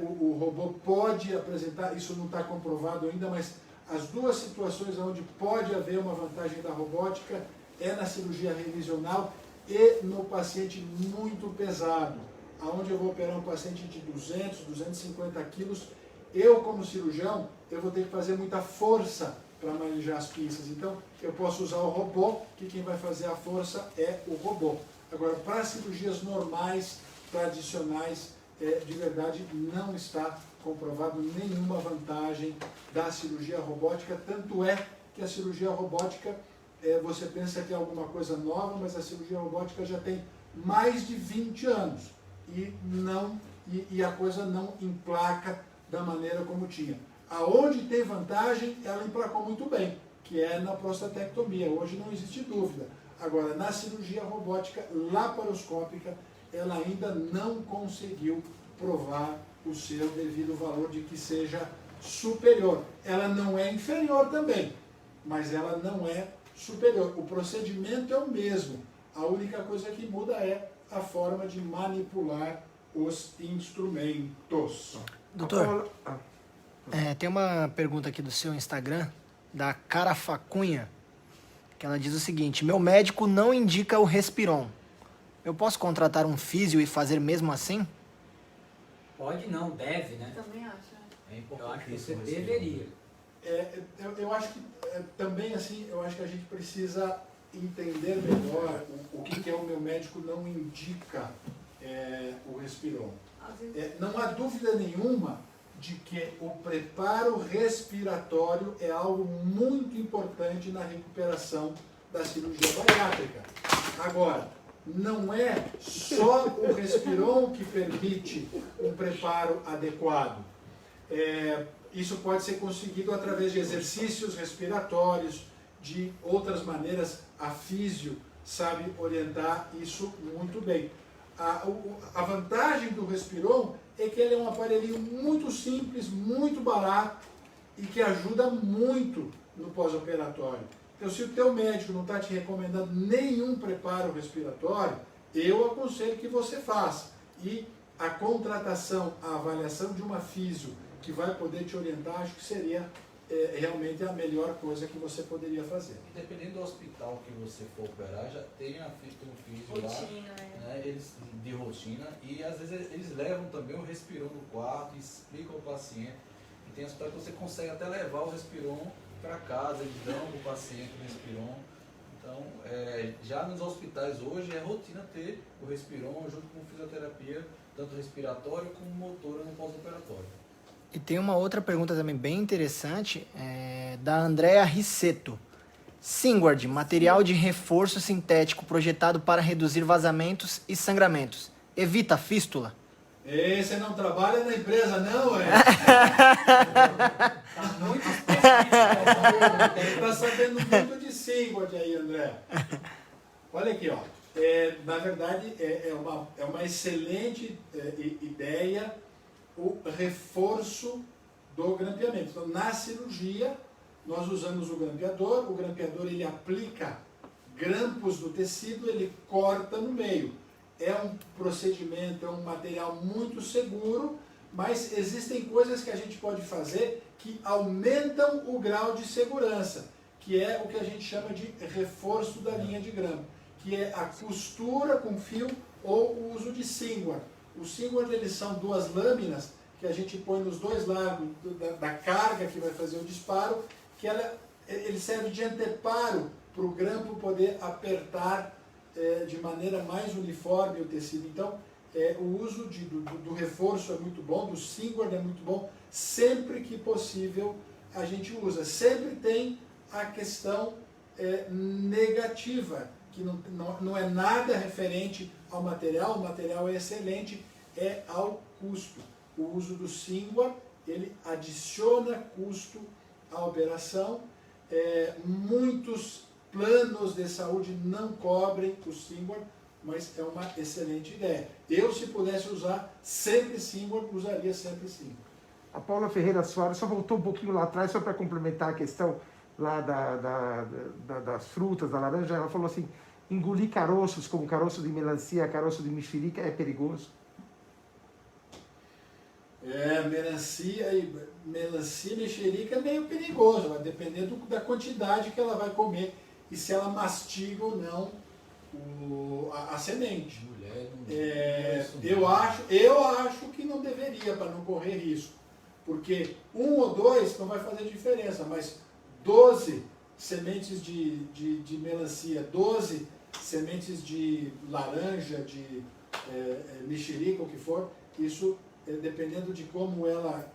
o robô pode apresentar, isso não está comprovado ainda, mas as duas situações onde pode haver uma vantagem da robótica é na cirurgia revisional e no paciente muito pesado, aonde eu vou operar um paciente de 200, 250 quilos, eu como cirurgião, eu vou ter que fazer muita força para manejar as pinças. Então, eu posso usar o robô, que quem vai fazer a força é o robô. Agora, para cirurgias normais, tradicionais, de verdade, não está comprovado nenhuma vantagem da cirurgia robótica, tanto é que a cirurgia robótica, você pensa que é alguma coisa nova, mas a cirurgia robótica já tem mais de 20 anos e a coisa não emplaca da maneira como tinha. Aonde tem vantagem, ela emplacou muito bem, que é na prostatectomia. Hoje não existe dúvida. Agora, na cirurgia robótica laparoscópica, ela ainda não conseguiu provar o seu devido valor de que seja superior. Ela não é inferior também, mas ela não é superior. O procedimento é o mesmo. A única coisa que muda é a forma de manipular os instrumentos. Doutor, tem uma pergunta aqui do seu Instagram, da Cara Facunha, que ela diz o seguinte: meu médico não indica o Respiron. Eu posso contratar um físio e fazer mesmo assim? Pode não, deve, né? Também acho. Eu acho que você deveria. Eu acho que também assim, eu acho que a gente precisa entender melhor o que é o meu médico não indica o Respiron. Não há dúvida nenhuma de que o preparo respiratório é algo muito importante na recuperação da cirurgia bariátrica. Agora, não é só o Respiron que permite um preparo adequado. Isso pode ser conseguido através de exercícios respiratórios, de outras maneiras. A físio sabe orientar isso muito bem. A vantagem do Respiron é que ele é um aparelhinho muito simples, muito barato e que ajuda muito no pós-operatório. Então, se o teu médico não está te recomendando nenhum preparo respiratório, eu aconselho que você faça. E a contratação, a avaliação de uma físio que vai poder te orientar, acho que seria realmente a melhor coisa que você poderia fazer. E dependendo do hospital que você for operar, já tem um físio Rotina, lá, né, eles, de rotina, e às vezes eles levam também o Respiron no quarto, explicam ao paciente. E tem hospital que você consegue até levar o Respiron para casa, eles dão o paciente o Respiron. Então, já nos hospitais hoje é rotina ter o Respiron junto com fisioterapia, tanto respiratória como motora no pós-operatório. E tem uma outra pergunta também bem interessante, da Andrea Rissetto. Singward, material de reforço sintético projetado para reduzir vazamentos e sangramentos. Evita fístula? Você não trabalha na empresa, não, Tá muito específico. Ele está sabendo muito de Singward aí, André. Olha aqui, ó. Na verdade, é uma excelente ideia o reforço do grampeamento. Então, na cirurgia, nós usamos o grampeador ele aplica grampos no tecido, ele corta no meio. É um procedimento, é um material muito seguro, mas existem coisas que a gente pode fazer que aumentam o grau de segurança, que é o que a gente chama de reforço da linha de grampo, que é a costura com fio ou o uso de Singward. Os Singward, eles são duas lâminas que a gente põe nos dois lados da carga que vai fazer o disparo, que ele serve de anteparo para o grampo poder apertar de maneira mais uniforme o tecido. Então, o uso do reforço é muito bom, do Singward é muito bom, sempre que possível a gente usa. Sempre tem a questão negativa, que não é nada referente ao material, o material é excelente, é ao custo. O uso do Singward, ele adiciona custo à operação. Muitos planos de saúde não cobrem o Singward, mas é uma excelente ideia. Eu, se pudesse usar sempre Singward, usaria sempre Singward. A Paula Ferreira Soares só voltou um pouquinho lá atrás, só para complementar a questão lá das frutas, da laranja. Ela falou assim, engolir caroços como caroço de melancia, caroço de mexerica é perigoso? Melancia e mexerica é meio perigoso, vai depender da quantidade que ela vai comer e se ela mastiga ou não a semente. Eu acho que não deveria, para não correr risco, porque 1 ou 2 não vai fazer diferença, mas 12 sementes de melancia, 12 sementes de laranja, de mexerica, o que for, isso, dependendo de como ela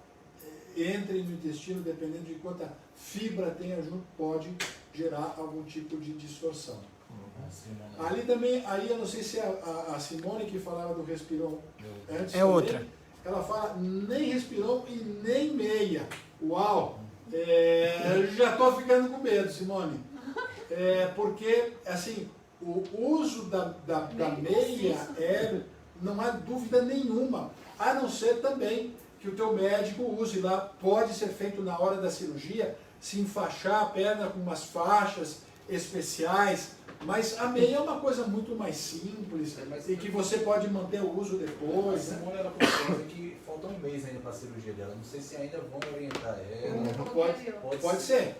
entre no intestino, dependendo de quanta fibra tenha junto, pode gerar algum tipo de distorção. Ali também, aí eu não sei se é a Simone que falava do Respiron antes. É outra. Ela fala nem Respiron e nem meia. Uau! Já estou ficando com medo, Simone. Porque, assim, o uso da meia não há dúvida nenhuma, a não ser também que o teu médico use lá, pode ser feito na hora da cirurgia, se enfaixar a perna com umas faixas especiais, mas a meia é uma coisa muito mais simples e que você pode manter o uso depois. A Simone, ela comentou que falta um mês ainda para a cirurgia dela, não sei se ainda vão orientar ela. Pode ser,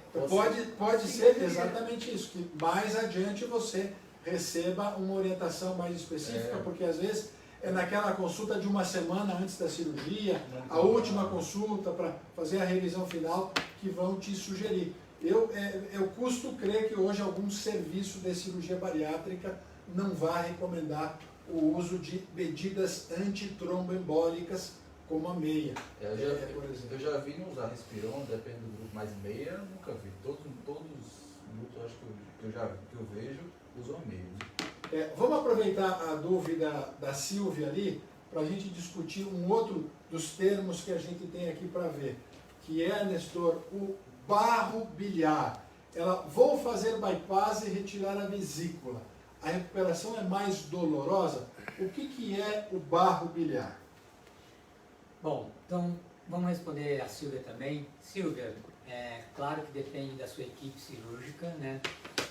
pode ser exatamente isso, que mais adiante você receba uma orientação mais específica, porque às vezes é naquela consulta de uma semana antes da cirurgia, a última consulta para fazer a revisão final, que vão te sugerir. Eu custo crer que hoje algum serviço de cirurgia bariátrica não vai recomendar o uso de medidas antitromboembólicas como a meia, por exemplo. Eu já vi não usar Respiron, depende do grupo, mas meia nunca vi. Todos os grupos, acho que eu vejo, usam meia. Né? Vamos aproveitar a dúvida da Silvia ali, para a gente discutir um outro dos termos que a gente tem aqui para ver, que é, Nestor, o barro biliar. Vou fazer bypass e retirar a vesícula. A recuperação é mais dolorosa? O que é o barro biliar? Bom, então vamos responder a Silvia também. Silvia, claro que depende da sua equipe cirúrgica, né?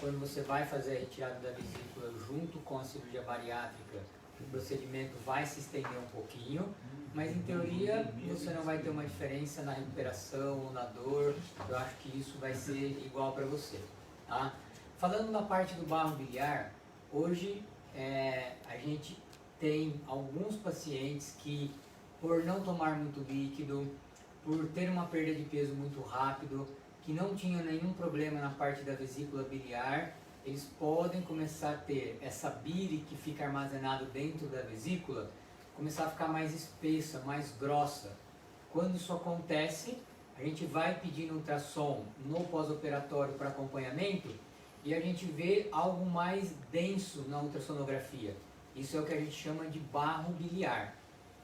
Quando você vai fazer a retirada da vesícula junto com a cirurgia bariátrica, o procedimento vai se estender um pouquinho, mas em teoria você não vai ter uma diferença na recuperação ou na dor. Eu acho que isso vai ser igual para você, tá? Falando na parte do barro biliar, hoje a gente tem alguns pacientes que, por não tomar muito líquido, por ter uma perda de peso muito rápido, que não tinham nenhum problema na parte da vesícula biliar, eles podem começar a ter essa bile que fica armazenado dentro da vesícula, começar a ficar mais espessa, mais grossa. Quando isso acontece, a gente vai pedindo ultrassom no pós-operatório para acompanhamento e a gente vê algo mais denso na ultrassonografia. Isso é o que a gente chama de barro biliar.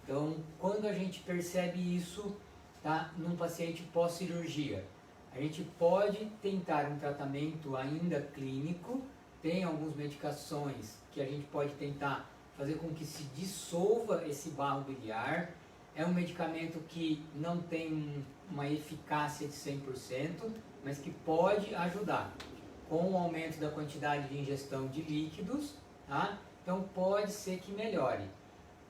Então, quando a gente percebe isso, tá, num paciente pós-cirurgia, a gente pode tentar um tratamento ainda clínico, tem algumas medicações que a gente pode tentar fazer com que se dissolva esse barro biliar. É um medicamento que não tem uma eficácia de 100%, mas que pode ajudar com o aumento da quantidade de ingestão de líquidos, tá? Então pode ser que melhore.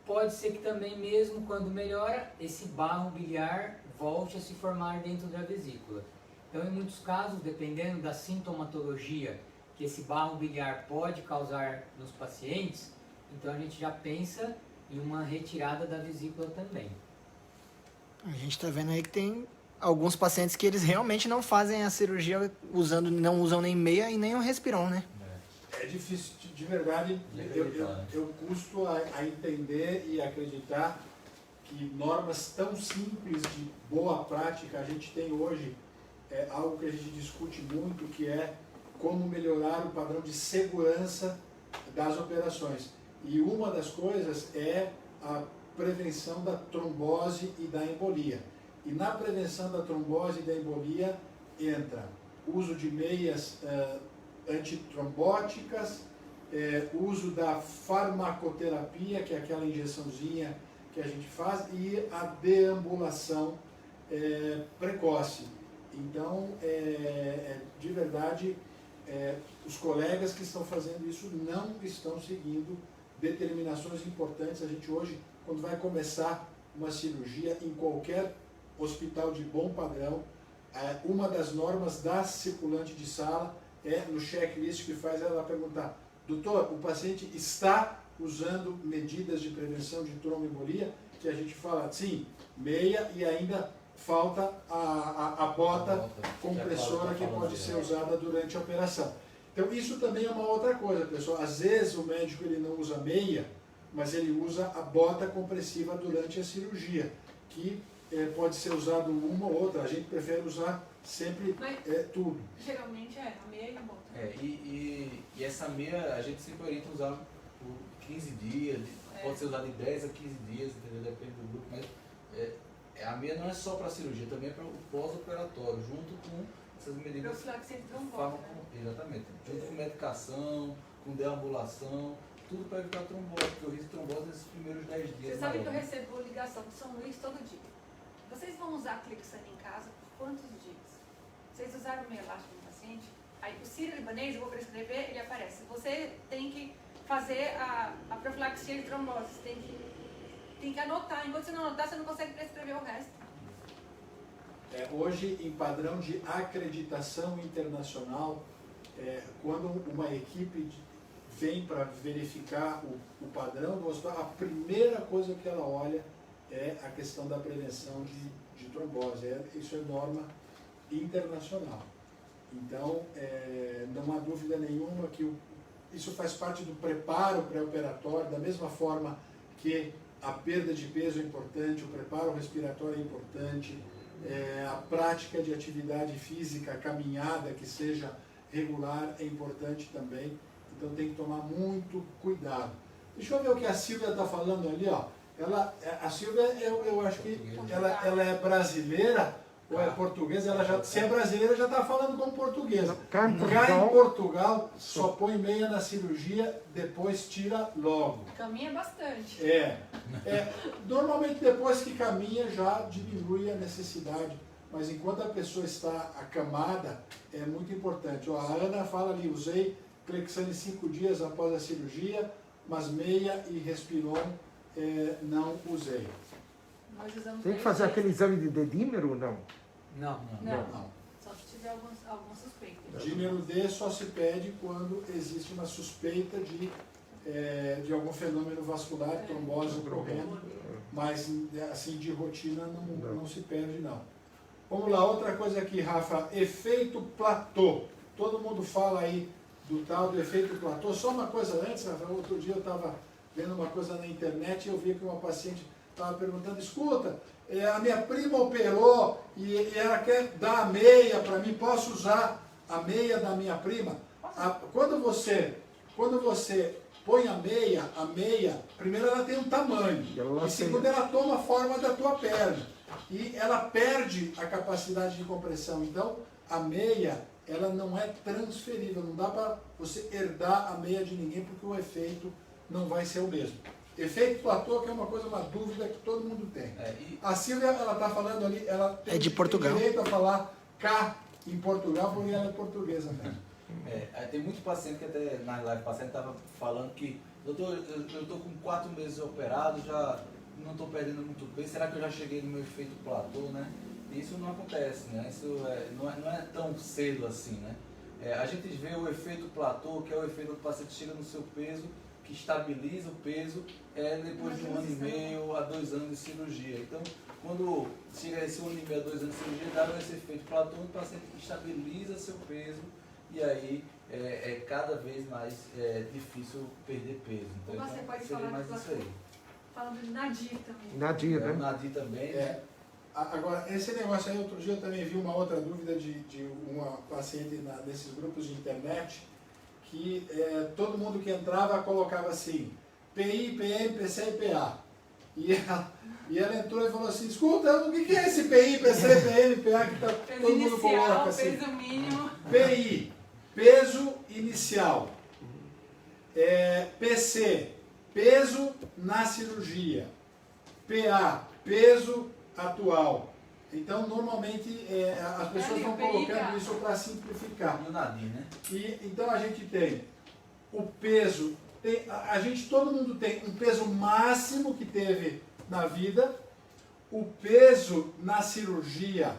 Pode ser que também, mesmo quando melhora, esse barro biliar volte a se formar dentro da vesícula. Então, em muitos casos, dependendo da sintomatologia que esse barro biliar pode causar nos pacientes, então a gente já pensa em uma retirada da vesícula também. A gente está vendo aí que tem alguns pacientes que eles realmente não fazem a cirurgia não usam nem meia e nem o Respiron, né? É difícil, de verdade, eu custo a entender e acreditar que normas tão simples de boa prática a gente tem hoje. É algo que a gente discute muito, que é como melhorar o padrão de segurança das operações. E uma das coisas é a prevenção da trombose e da embolia. E na prevenção da trombose e da embolia entra uso de meias antitrombóticas, uso da farmacoterapia, que é aquela injeçãozinha que a gente faz, e a deambulação precoce. Então, de verdade, os colegas que estão fazendo isso não estão seguindo determinações importantes. A gente hoje, quando vai começar uma cirurgia em qualquer hospital de bom padrão, uma das normas da circulante de sala no checklist que faz ela perguntar: doutor, o paciente está usando medidas de prevenção de tromboembolia? Que a gente fala, sim, meia, e ainda falta a bota compressora que pode ser usada durante a operação. Então isso também é uma outra coisa, pessoal. Às vezes o médico ele não usa meia, mas ele usa a bota compressiva durante a cirurgia, que pode ser usado uma ou outra. A gente prefere usar sempre tudo. Geralmente a meia e a bota. E essa meia a gente sempre orienta a usar por 15 dias, pode ser usada de 10 a 15 dias, entendeu? Depende do grupo, mas a meia não é só para a cirurgia, também é para o pós-operatório, junto com essas medidas. Profilaxia de trombose, né? Exatamente. Junto com medicação, com deambulação, tudo para evitar trombose, porque o risco de trombose nesses primeiros 10 dias. Você sabe que eu recebo ligação de São Luís todo dia. Vocês vão usar Clexane em casa por quantos dias? Vocês usaram meia elástica no paciente? Aí o sírio-libanês, eu vou prescrever, ele aparece. Você tem que fazer a profilaxia de trombose, você tem que anotar. Enquanto você não anotar, você não consegue prescrever o resto. Hoje, em padrão de acreditação internacional, quando uma equipe vem para verificar o padrão do hospital, a primeira coisa que ela olha é a questão da prevenção de trombose. Isso é norma internacional. Então, não há dúvida nenhuma que isso faz parte do preparo pré-operatório, da mesma forma que a perda de peso é importante, o preparo respiratório é importante, a prática de atividade física, a caminhada que seja regular é importante também. Então tem que tomar muito cuidado. Deixa eu ver o que a Silvia está falando ali, ó. A Silvia, eu acho que ela é brasileira ou é portuguesa. Ela já, se é brasileira, já está falando como portuguesa. Cá em Portugal, só põe meia na cirurgia, depois tira logo. Caminha bastante. Normalmente depois que caminha já diminui a necessidade. Mas enquanto a pessoa está acamada, é muito importante. Ó, a Ana fala ali, usei Clexane 5 dias após a cirurgia, mas meia e Respiron não usei. Nós usamos Tem que fazer aquele exame de dedímero ou não? Não. Não. Só se tiver alguma suspeita. Dímero D só se pede quando existe uma suspeita de algum fenômeno vascular, trombose ocorrendo, mas assim de rotina não se perde não. Vamos lá, outra coisa aqui, Rafa, efeito platô. Todo mundo fala aí do tal do efeito platô. Só uma coisa antes, Rafa, outro dia eu estava vendo uma coisa na internet e eu vi que uma paciente estava perguntando, escuta, a minha prima operou e ela quer dar a meia para mim, posso usar a meia da minha prima? Quando você põe a meia, primeiro ela tem um tamanho, e segundo ela toma a forma da tua perna, e ela perde a capacidade de compressão. Então, a meia, ela não é transferível, não dá para você herdar a meia de ninguém, porque o efeito não vai ser o mesmo. Efeito platô, que é uma dúvida que todo mundo tem. A Silvia, ela está falando ali, ela tem, de Portugal. Tem direito a falar cá em Portugal, porque ela é portuguesa mesmo. Tem muito paciente que até na live paciente estava falando que, doutor, eu estou com 4 meses operado, já não estou perdendo muito peso, será que eu já cheguei no meu efeito platô, né? Isso não acontece, né? Isso não é tão cedo assim, né? A gente vê o efeito platô, que é o efeito do paciente chega no seu peso, que estabiliza o peso depois de 1 ano e meio a 2 anos de cirurgia. Então, quando chega esse 1 ano e meio a 2 anos de cirurgia, dá esse efeito platô, o paciente estabiliza seu peso e aí é cada vez mais difícil perder peso. Então, Você pode seria falar mais do isso aí. Falando de Nadir também. Nadir, né? O Nadir também, né? Agora, esse negócio aí, outro dia eu também vi uma outra dúvida de uma paciente nesses grupos de internet, que todo mundo que entrava colocava assim, PI, PM, PC e PA. E ela entrou e falou assim, escuta, o que é esse PI, PC, PM, PA que todo mundo coloca assim? Peso mínimo. PI, peso inicial. PC, peso na cirurgia. PA, peso atual. Então, normalmente, as pessoas estão colocando isso para simplificar. E o Nadir, né? Então, a gente tem o peso, todo mundo tem um peso máximo que teve na vida, o peso na cirurgia,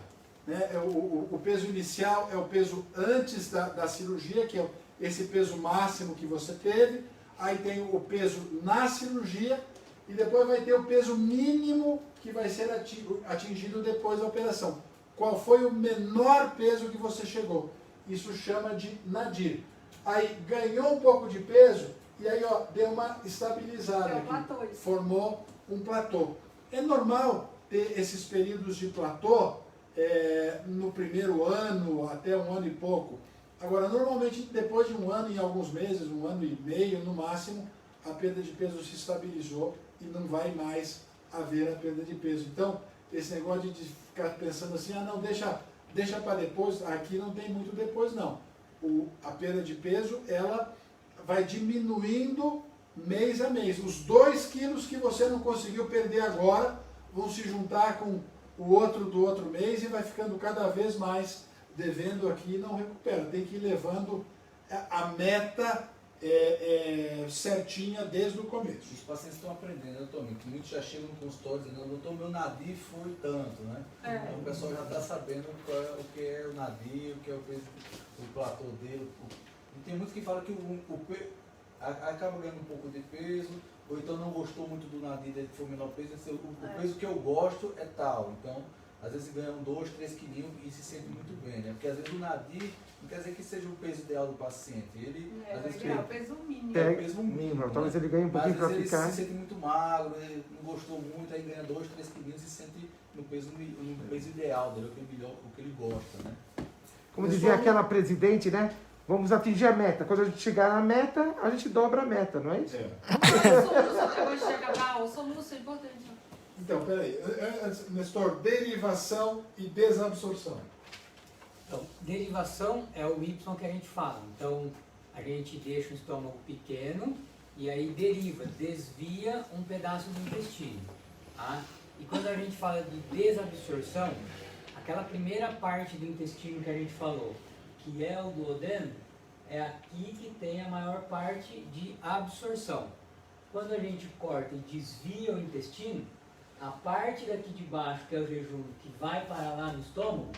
né? O peso inicial é o peso antes da cirurgia, que é esse peso máximo que você teve, aí tem o peso na cirurgia, e depois vai ter o peso mínimo que vai ser atingido depois da operação. Qual foi o menor peso que você chegou? Isso chama de nadir. Aí ganhou um pouco de peso e aí deu uma estabilizada aqui. Formou um platô. É normal ter esses períodos de platô no primeiro ano, até 1 ano e pouco. Agora, normalmente depois de 1 ano, em alguns meses, 1 ano e meio no máximo, a perda de peso se estabilizou e não vai mais haver a perda de peso. Então, esse negócio de ficar pensando assim, não, deixa para depois, aqui não tem muito depois não. A perda de peso, ela vai diminuindo mês a mês. Os 2 quilos que você não conseguiu perder agora, vão se juntar com o outro do outro mês e vai ficando cada vez mais devendo aqui e não recupera. Tem que ir levando a meta certinha desde o começo. Os pacientes estão aprendendo, doutor, que muitos já chegam no consultório dizendo, doutor, meu Nadir foi tanto, né? Então o pessoal já está sabendo o que é o Nadir, o que é o platô dele. E tem muitos que falam que acaba ganhando um pouco de peso, ou então não gostou muito do Nadir, que foi o menor peso, o peso que eu gosto é tal. Então, às vezes ganham 2, 3 quilinhos e se sente muito bem, né? Porque às vezes o Nadir não quer dizer que seja o peso ideal do paciente. Ele, às vezes, é o peso mínimo. É o peso mínimo. Talvez ele ganhe um pouquinho para ele ficar. se sente muito magro, ele não gostou muito, aí ganha 2, 3 quilinhos e se sente no peso ideal dele, o que ele gosta, né? Como dizia aquela presidente, né? vamos atingir a meta. Quando a gente chegar na meta, a gente dobra a meta, não é isso? O soluço é importante. Então, peraí. Nestor, derivação e desabsorção. Então, derivação é o Y que a gente fala. Então, a gente deixa o estômago pequeno e aí deriva, desvia um pedaço do intestino. Tá? E quando a gente fala de desabsorção, aquela primeira parte do intestino que a gente falou, que é o duodeno, é aqui que tem a maior parte de absorção. Quando a gente corta e desvia o intestino, a parte daqui de baixo, que é o jejum, que vai para lá no estômago,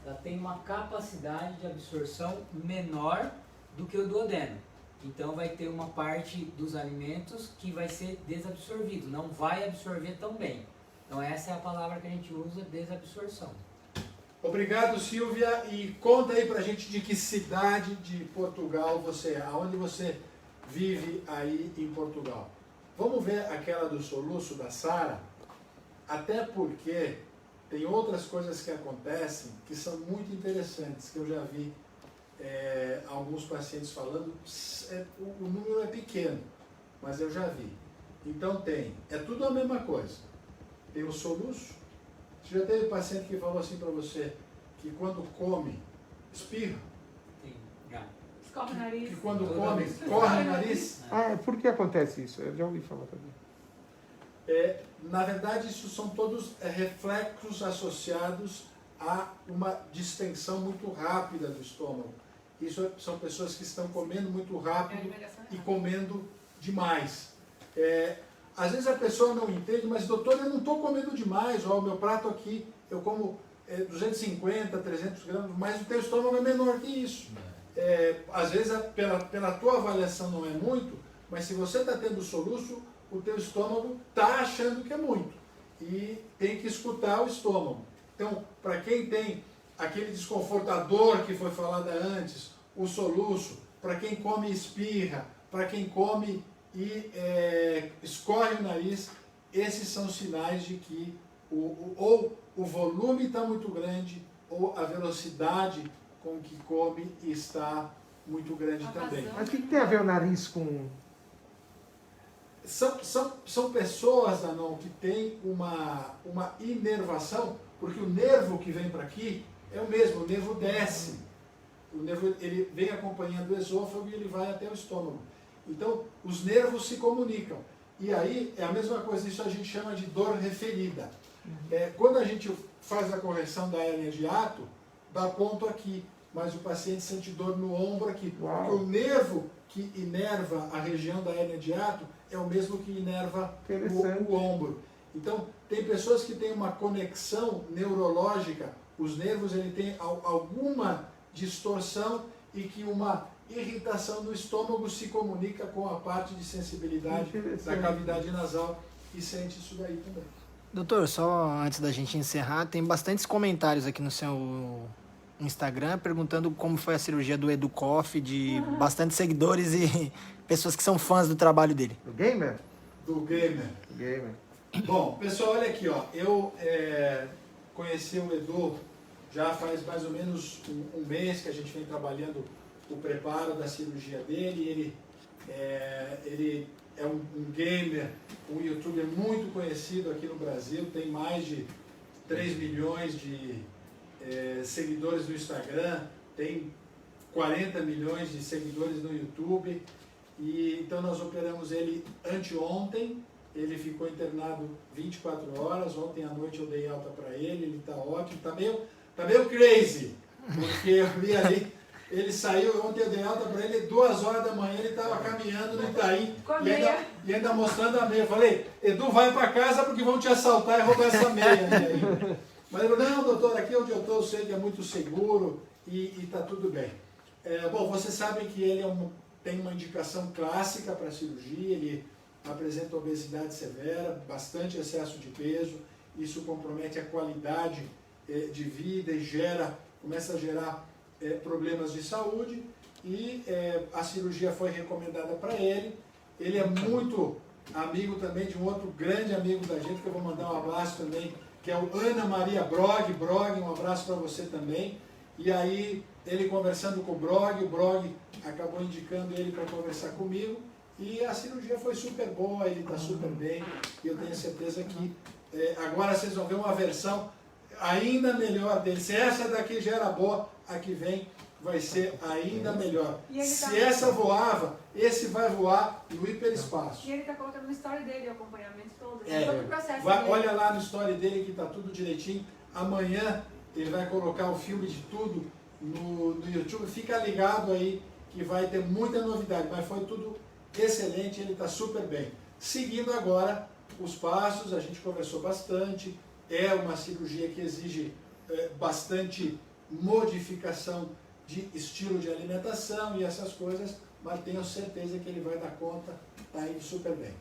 ela tem uma capacidade de absorção menor do que o duodeno. Então vai ter uma parte dos alimentos que vai ser desabsorvido, não vai absorver tão bem. Então essa é a palavra que a gente usa, desabsorção. Obrigado, Silvia. E conta aí pra gente de que cidade de Portugal você é, aonde você vive aí em Portugal. Vamos ver aquela do soluço da Sara, até porque tem outras coisas que acontecem que são muito interessantes, que eu já vi alguns pacientes falando. O número é pequeno, mas eu já vi. Então é tudo a mesma coisa. Tem o soluço. Você já teve paciente que falou assim para você que quando come, espirra? Sim, já. Escorre o nariz. Que quando come, corre o nariz? Por que acontece isso? Eu já ouvi falar também. Na verdade, isso são todos reflexos associados a uma distensão muito rápida do estômago. Isso são pessoas que estão comendo muito rápido e comendo demais. Às vezes a pessoa não entende, mas doutor, eu não estou comendo demais, o meu prato aqui, eu como 250, 300 gramas, mas o teu estômago é menor que isso. Às vezes pela tua avaliação não é muito, mas se você está tendo soluço, o teu estômago está achando que é muito. E tem que escutar o estômago. Então, para quem tem aquele desconforto, a dor que foi falada antes, o soluço, para quem come e espirra, para quem come e escorre o nariz, esses são sinais de que ou o volume está muito grande, ou a velocidade com que come está muito grande também. Mas o que tem a ver o nariz com... São pessoas, Zanon, que têm uma inervação, porque o nervo que vem para aqui é o mesmo, o nervo desce. O nervo ele vem acompanhando o esôfago e ele vai até o estômago. Então, os nervos se comunicam. E aí, é a mesma coisa, isso a gente chama de dor referida. Quando a gente faz a correção da hérnia de hiato, dá ponto aqui, mas o paciente sente dor no ombro aqui. Uau. Porque o nervo que inerva a região da hérnia de hiato é o mesmo que inerva o ombro. Então, tem pessoas que têm uma conexão neurológica, os nervos ele tem alguma distorção e que uma irritação no estômago se comunica com a parte de sensibilidade da cavidade nasal e sente isso daí também. Doutor, só antes da gente encerrar, tem bastantes comentários aqui no seu Instagram perguntando como foi a cirurgia do Edu Koff, de bastantes seguidores e pessoas que são fãs do trabalho dele. Do gamer? Do gamer. Bom, pessoal, olha aqui, ó. Eu conheci o Edu já faz mais ou menos um mês que a gente vem trabalhando o preparo da cirurgia dele. Ele é um gamer, um youtuber muito conhecido aqui no Brasil, tem mais de 3 milhões de seguidores no Instagram, tem 40 milhões de seguidores no YouTube. E então nós operamos ele anteontem, ele ficou internado 24 horas, ontem à noite eu dei alta para ele está ótimo, tá meio crazy, porque eu vi ali, ele saiu, ontem eu dei alta para ele, 2 horas da manhã ele estava caminhando no Itaim e ainda mostrando a meia. Eu falei, Edu, vai para casa porque vão te assaltar e roubar essa meia. Mas ele falou, não, doutor, aqui onde eu estou eu sei que é muito seguro e está tudo bem. Bom, vocês sabem que ele tem uma indicação clássica para cirurgia, ele apresenta obesidade severa, bastante excesso de peso, isso compromete a qualidade de vida e começa a gerar problemas de saúde, e a cirurgia foi recomendada para ele. Ele é muito amigo também de um outro grande amigo da gente, que eu vou mandar um abraço também, que é o Ana Maria Brog, um abraço para você também. E aí, ele conversando com o Brog acabou indicando ele para conversar comigo. E a cirurgia foi super boa, ele está super bem. E eu tenho certeza que agora vocês vão ver uma versão ainda melhor dele. Se essa daqui já era boa, a que vem vai ser ainda melhor. Se essa voava, esse vai voar no hiperespaço. E ele está colocando no story dele o acompanhamento todo, todo o processo olha lá no story dele que está tudo direitinho. Amanhã ele vai colocar o filme de tudo no YouTube. Fica ligado aí que vai ter muita novidade, mas foi tudo excelente, ele está super bem. Seguindo agora os passos, a gente conversou bastante, é uma cirurgia que exige bastante modificação de estilo de alimentação e essas coisas, mas tenho certeza que ele vai dar conta, está indo super bem.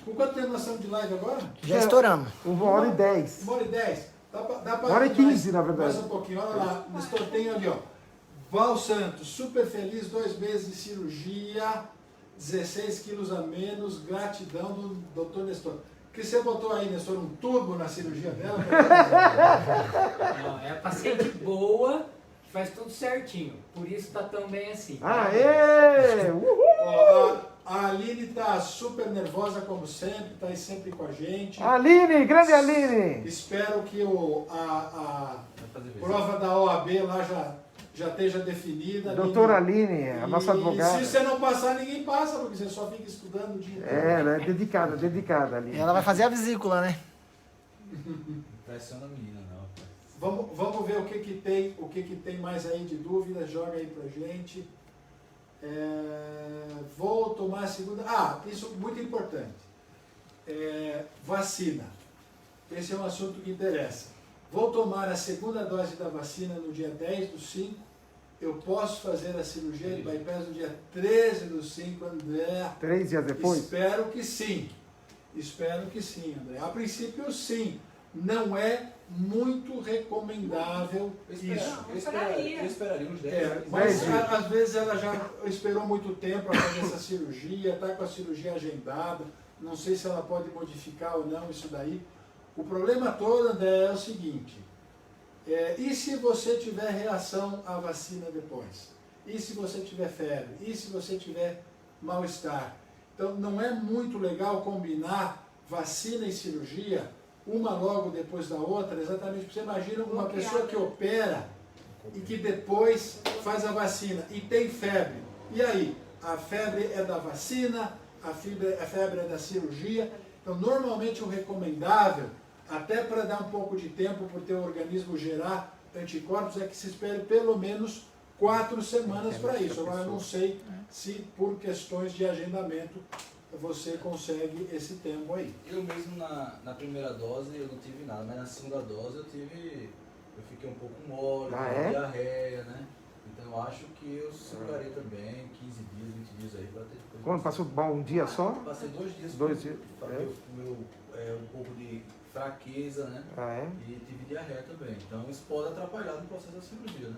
Com quanto tempo nós estamos de live agora? Já estouramos. 1h10. 1h10. Dá pra 1h15, na verdade. Mais um pouquinho, olha lá, Nestor, tem ali, ó. Val Santos, super feliz, 2 meses de cirurgia, 16 quilos a menos, gratidão do doutor Nestor. O que você botou aí, Nestor, um turbo na cirurgia dela? Não, é a paciente boa, que faz tudo certinho, por isso tá tão bem assim. Aê! Ó, a Aline tá super nervosa, como sempre, tá aí sempre com a gente. Aline, grande Aline! Espero que a prova da OAB lá já esteja definida. Doutora Aline, a nossa advogada. E se você não passar, ninguém passa, porque você só fica estudando o dia inteiro. Ela é dedicada ali. E ela vai fazer a vesícula, né? Impressiona a menina, não. Vamos ver o que tem mais aí de dúvidas, joga aí pra gente. Vou tomar a segunda... isso é muito importante. Vacina. Esse é um assunto que interessa. Vou tomar a segunda dose da vacina no dia 10/5. Eu posso fazer a cirurgia de bypass no dia 13/5, André. 3 dias depois? Espero que sim, André. A princípio, sim. Não é muito recomendável isso. Eu esperaria uns 10 dias. Mas às vezes ela já esperou muito tempo para fazer essa cirurgia, está com a cirurgia agendada. Não sei se ela pode modificar ou não isso daí. O problema todo, André, é o seguinte, e se você tiver reação à vacina depois? E se você tiver febre? E se você tiver mal-estar? Então, não é muito legal combinar vacina e cirurgia, uma logo depois da outra, exatamente porque você imagina uma pessoa que opera e que depois faz a vacina e tem febre. E aí? A febre é da vacina, a febre é da cirurgia. Então, normalmente, o recomendável, até para dar um pouco de tempo para o teu organismo gerar anticorpos, é que se espere pelo menos 4 semanas para isso. Agora, eu não sei se por questões de agendamento você consegue esse tempo aí. Eu mesmo na primeira dose eu não tive nada, mas na segunda dose eu fiquei um pouco mole, diarreia, né? Então eu acho que eu segurarei também 15 dias, 20 dias aí para ter depois. Quando passou um dia só? Passei 2 dias. 2 dias. Um pouco de fraqueza, né? E tive diarreia também. Então isso pode atrapalhar no processo da cirurgia, né?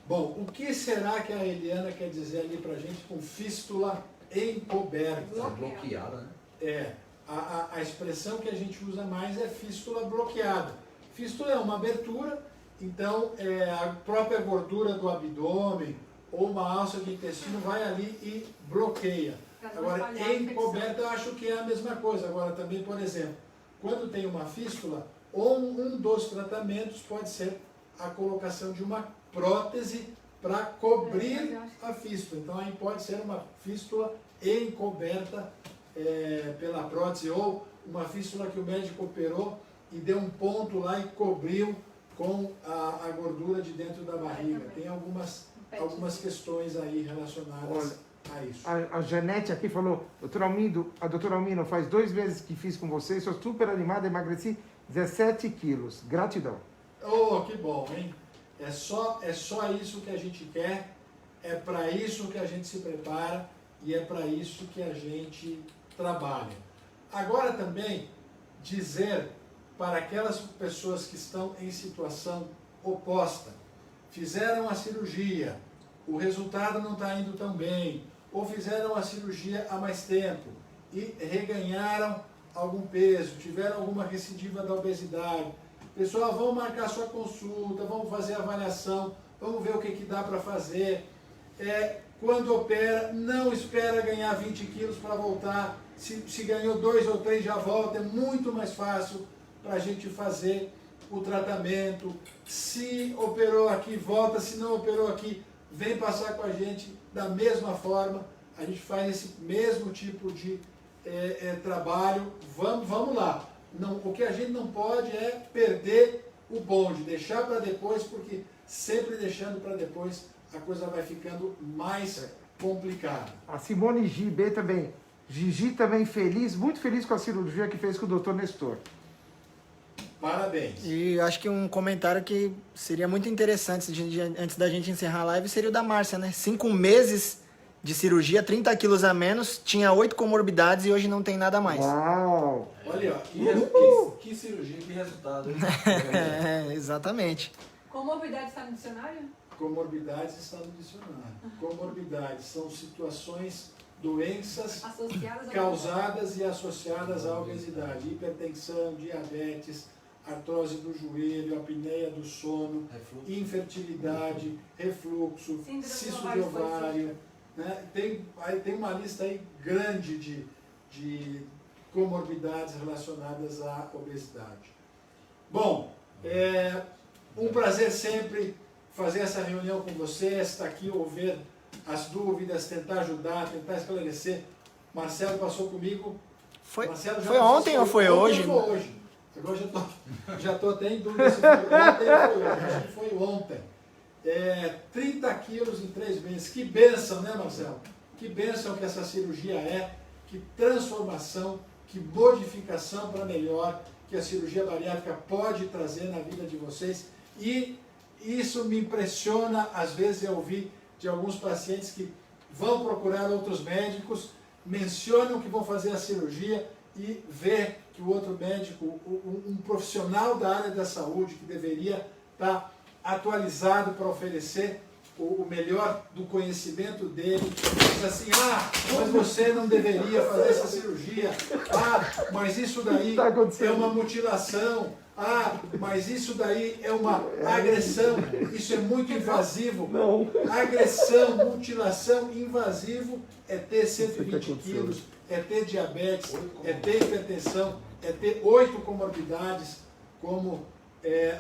Bom, o que será que a Eliana quer dizer ali pra gente com fístula encoberta? Bloqueada, né? A expressão que a gente usa mais é fístula bloqueada. Fístula é uma abertura, então a própria gordura do abdômen ou uma alça de intestino vai ali e bloqueia. Agora, encoberta eu acho que é a mesma coisa. Agora também, por exemplo, quando tem uma fístula, um dos tratamentos pode ser a colocação de uma prótese para cobrir a fístula. Então aí pode ser uma fístula encoberta pela prótese ou uma fístula que o médico operou e deu um ponto lá e cobriu com a gordura de dentro da barriga. Tem algumas questões aí relacionadas a isso. A Janete aqui falou, a doutora Almino, faz 2 meses que fiz com você, sou super animada, emagreci 17 quilos. Gratidão. Oh, que bom, hein? É só isso que a gente quer, é para isso que a gente se prepara e é para isso que a gente trabalha. Agora também, dizer para aquelas pessoas que estão em situação oposta, fizeram a cirurgia, o resultado não está indo tão bem, ou fizeram a cirurgia há mais tempo e reganharam algum peso, tiveram alguma recidiva da obesidade. Pessoal, vamos marcar sua consulta, vamos fazer a avaliação, vamos ver o que dá para fazer. Quando opera, não espera ganhar 20 quilos para voltar. Se ganhou 2 ou 3 já volta, é muito mais fácil para a gente fazer o tratamento. Se operou aqui, volta. Se não operou aqui, vem passar com a gente da mesma forma. A gente faz esse mesmo tipo de trabalho. Vamos lá. Não, o que a gente não pode é perder o bonde, deixar para depois, porque sempre deixando para depois a coisa vai ficando mais complicada. A Simone GB também. Gigi também feliz, muito feliz com a cirurgia que fez com o Dr. Nestor. Parabéns. E acho que um comentário que seria muito interessante antes da gente encerrar a live seria o da Márcia, né? 5 meses de cirurgia, 30 quilos a menos, tinha 8 comorbidades e hoje não tem nada mais. Uau! Olha, que cirurgia, que resultado. Hein? Exatamente. Comorbidade está no dicionário? comorbidades está no dicionário. Comorbidades são situações, doenças causadas e associadas à obesidade. Hipertensão, diabetes, artrose do joelho, apneia do sono, infertilidade, refluxo, cisto de ovário. Né? Tem uma lista aí grande de comorbidades relacionadas à obesidade. Bom, um prazer sempre fazer essa reunião com vocês, estar aqui, ouvir as dúvidas, tentar ajudar, tentar esclarecer. Marcelo passou comigo. Foi Marcelo ontem ou foi hoje? Foi hoje. Agora já estou até em dúvida se foi ontem ou foi hoje. Acho que foi ontem. 30 quilos em 3 meses. Que bênção, né, Marcelo? Que bênção que essa cirurgia é. Que transformação, que modificação para melhor que a cirurgia bariátrica pode trazer na vida de vocês. E isso me impressiona, às vezes eu ouvi de alguns pacientes que vão procurar outros médicos, mencionam que vão fazer a cirurgia e vê que o outro médico, um profissional da área da saúde que deveria estar atualizado para oferecer o melhor do conhecimento dele, diz assim, mas você não deveria fazer essa cirurgia, mas isso daí é uma mutilação, mas isso daí é uma agressão, isso é muito invasivo. Não. Agressão, mutilação, invasivo é ter 120 quilos, é ter diabetes, é ter hipertensão, é ter 8 comorbidades, como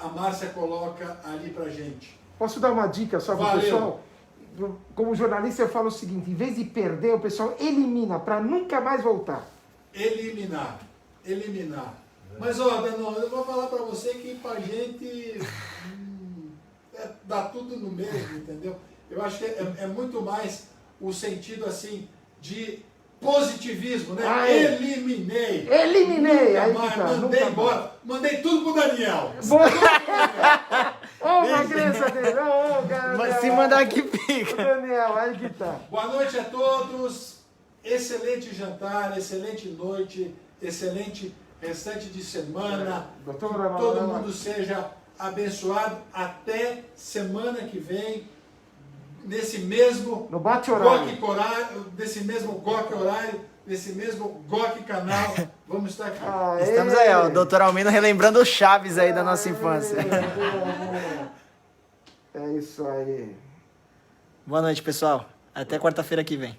a Márcia coloca ali pra gente. Posso dar uma dica só para o pessoal? Como jornalista eu falo o seguinte, em vez de perder, o pessoal elimina para nunca mais voltar. Eliminar. Mas, Danilo, eu vou falar para você que pra gente dá tudo no mesmo, entendeu? Eu acho que é muito mais o sentido, assim, de positivismo, né? Eliminei, aí mandei embora, mandei tudo pro Daniel. Magreza dele, Mas se mandar aqui fica. Daniel, aí que tá. Boa noite a todos, excelente jantar, excelente noite, excelente restante de semana, que todo mundo seja abençoado, até semana que vem, nesse mesmo no bate horário, nesse mesmo GOC horário, nesse mesmo GOC canal, vamos estar aqui. Estamos aí, o Dr. Almino relembrando o Chaves aí da nossa infância. É isso aí. Boa noite, pessoal. Até quarta-feira que vem.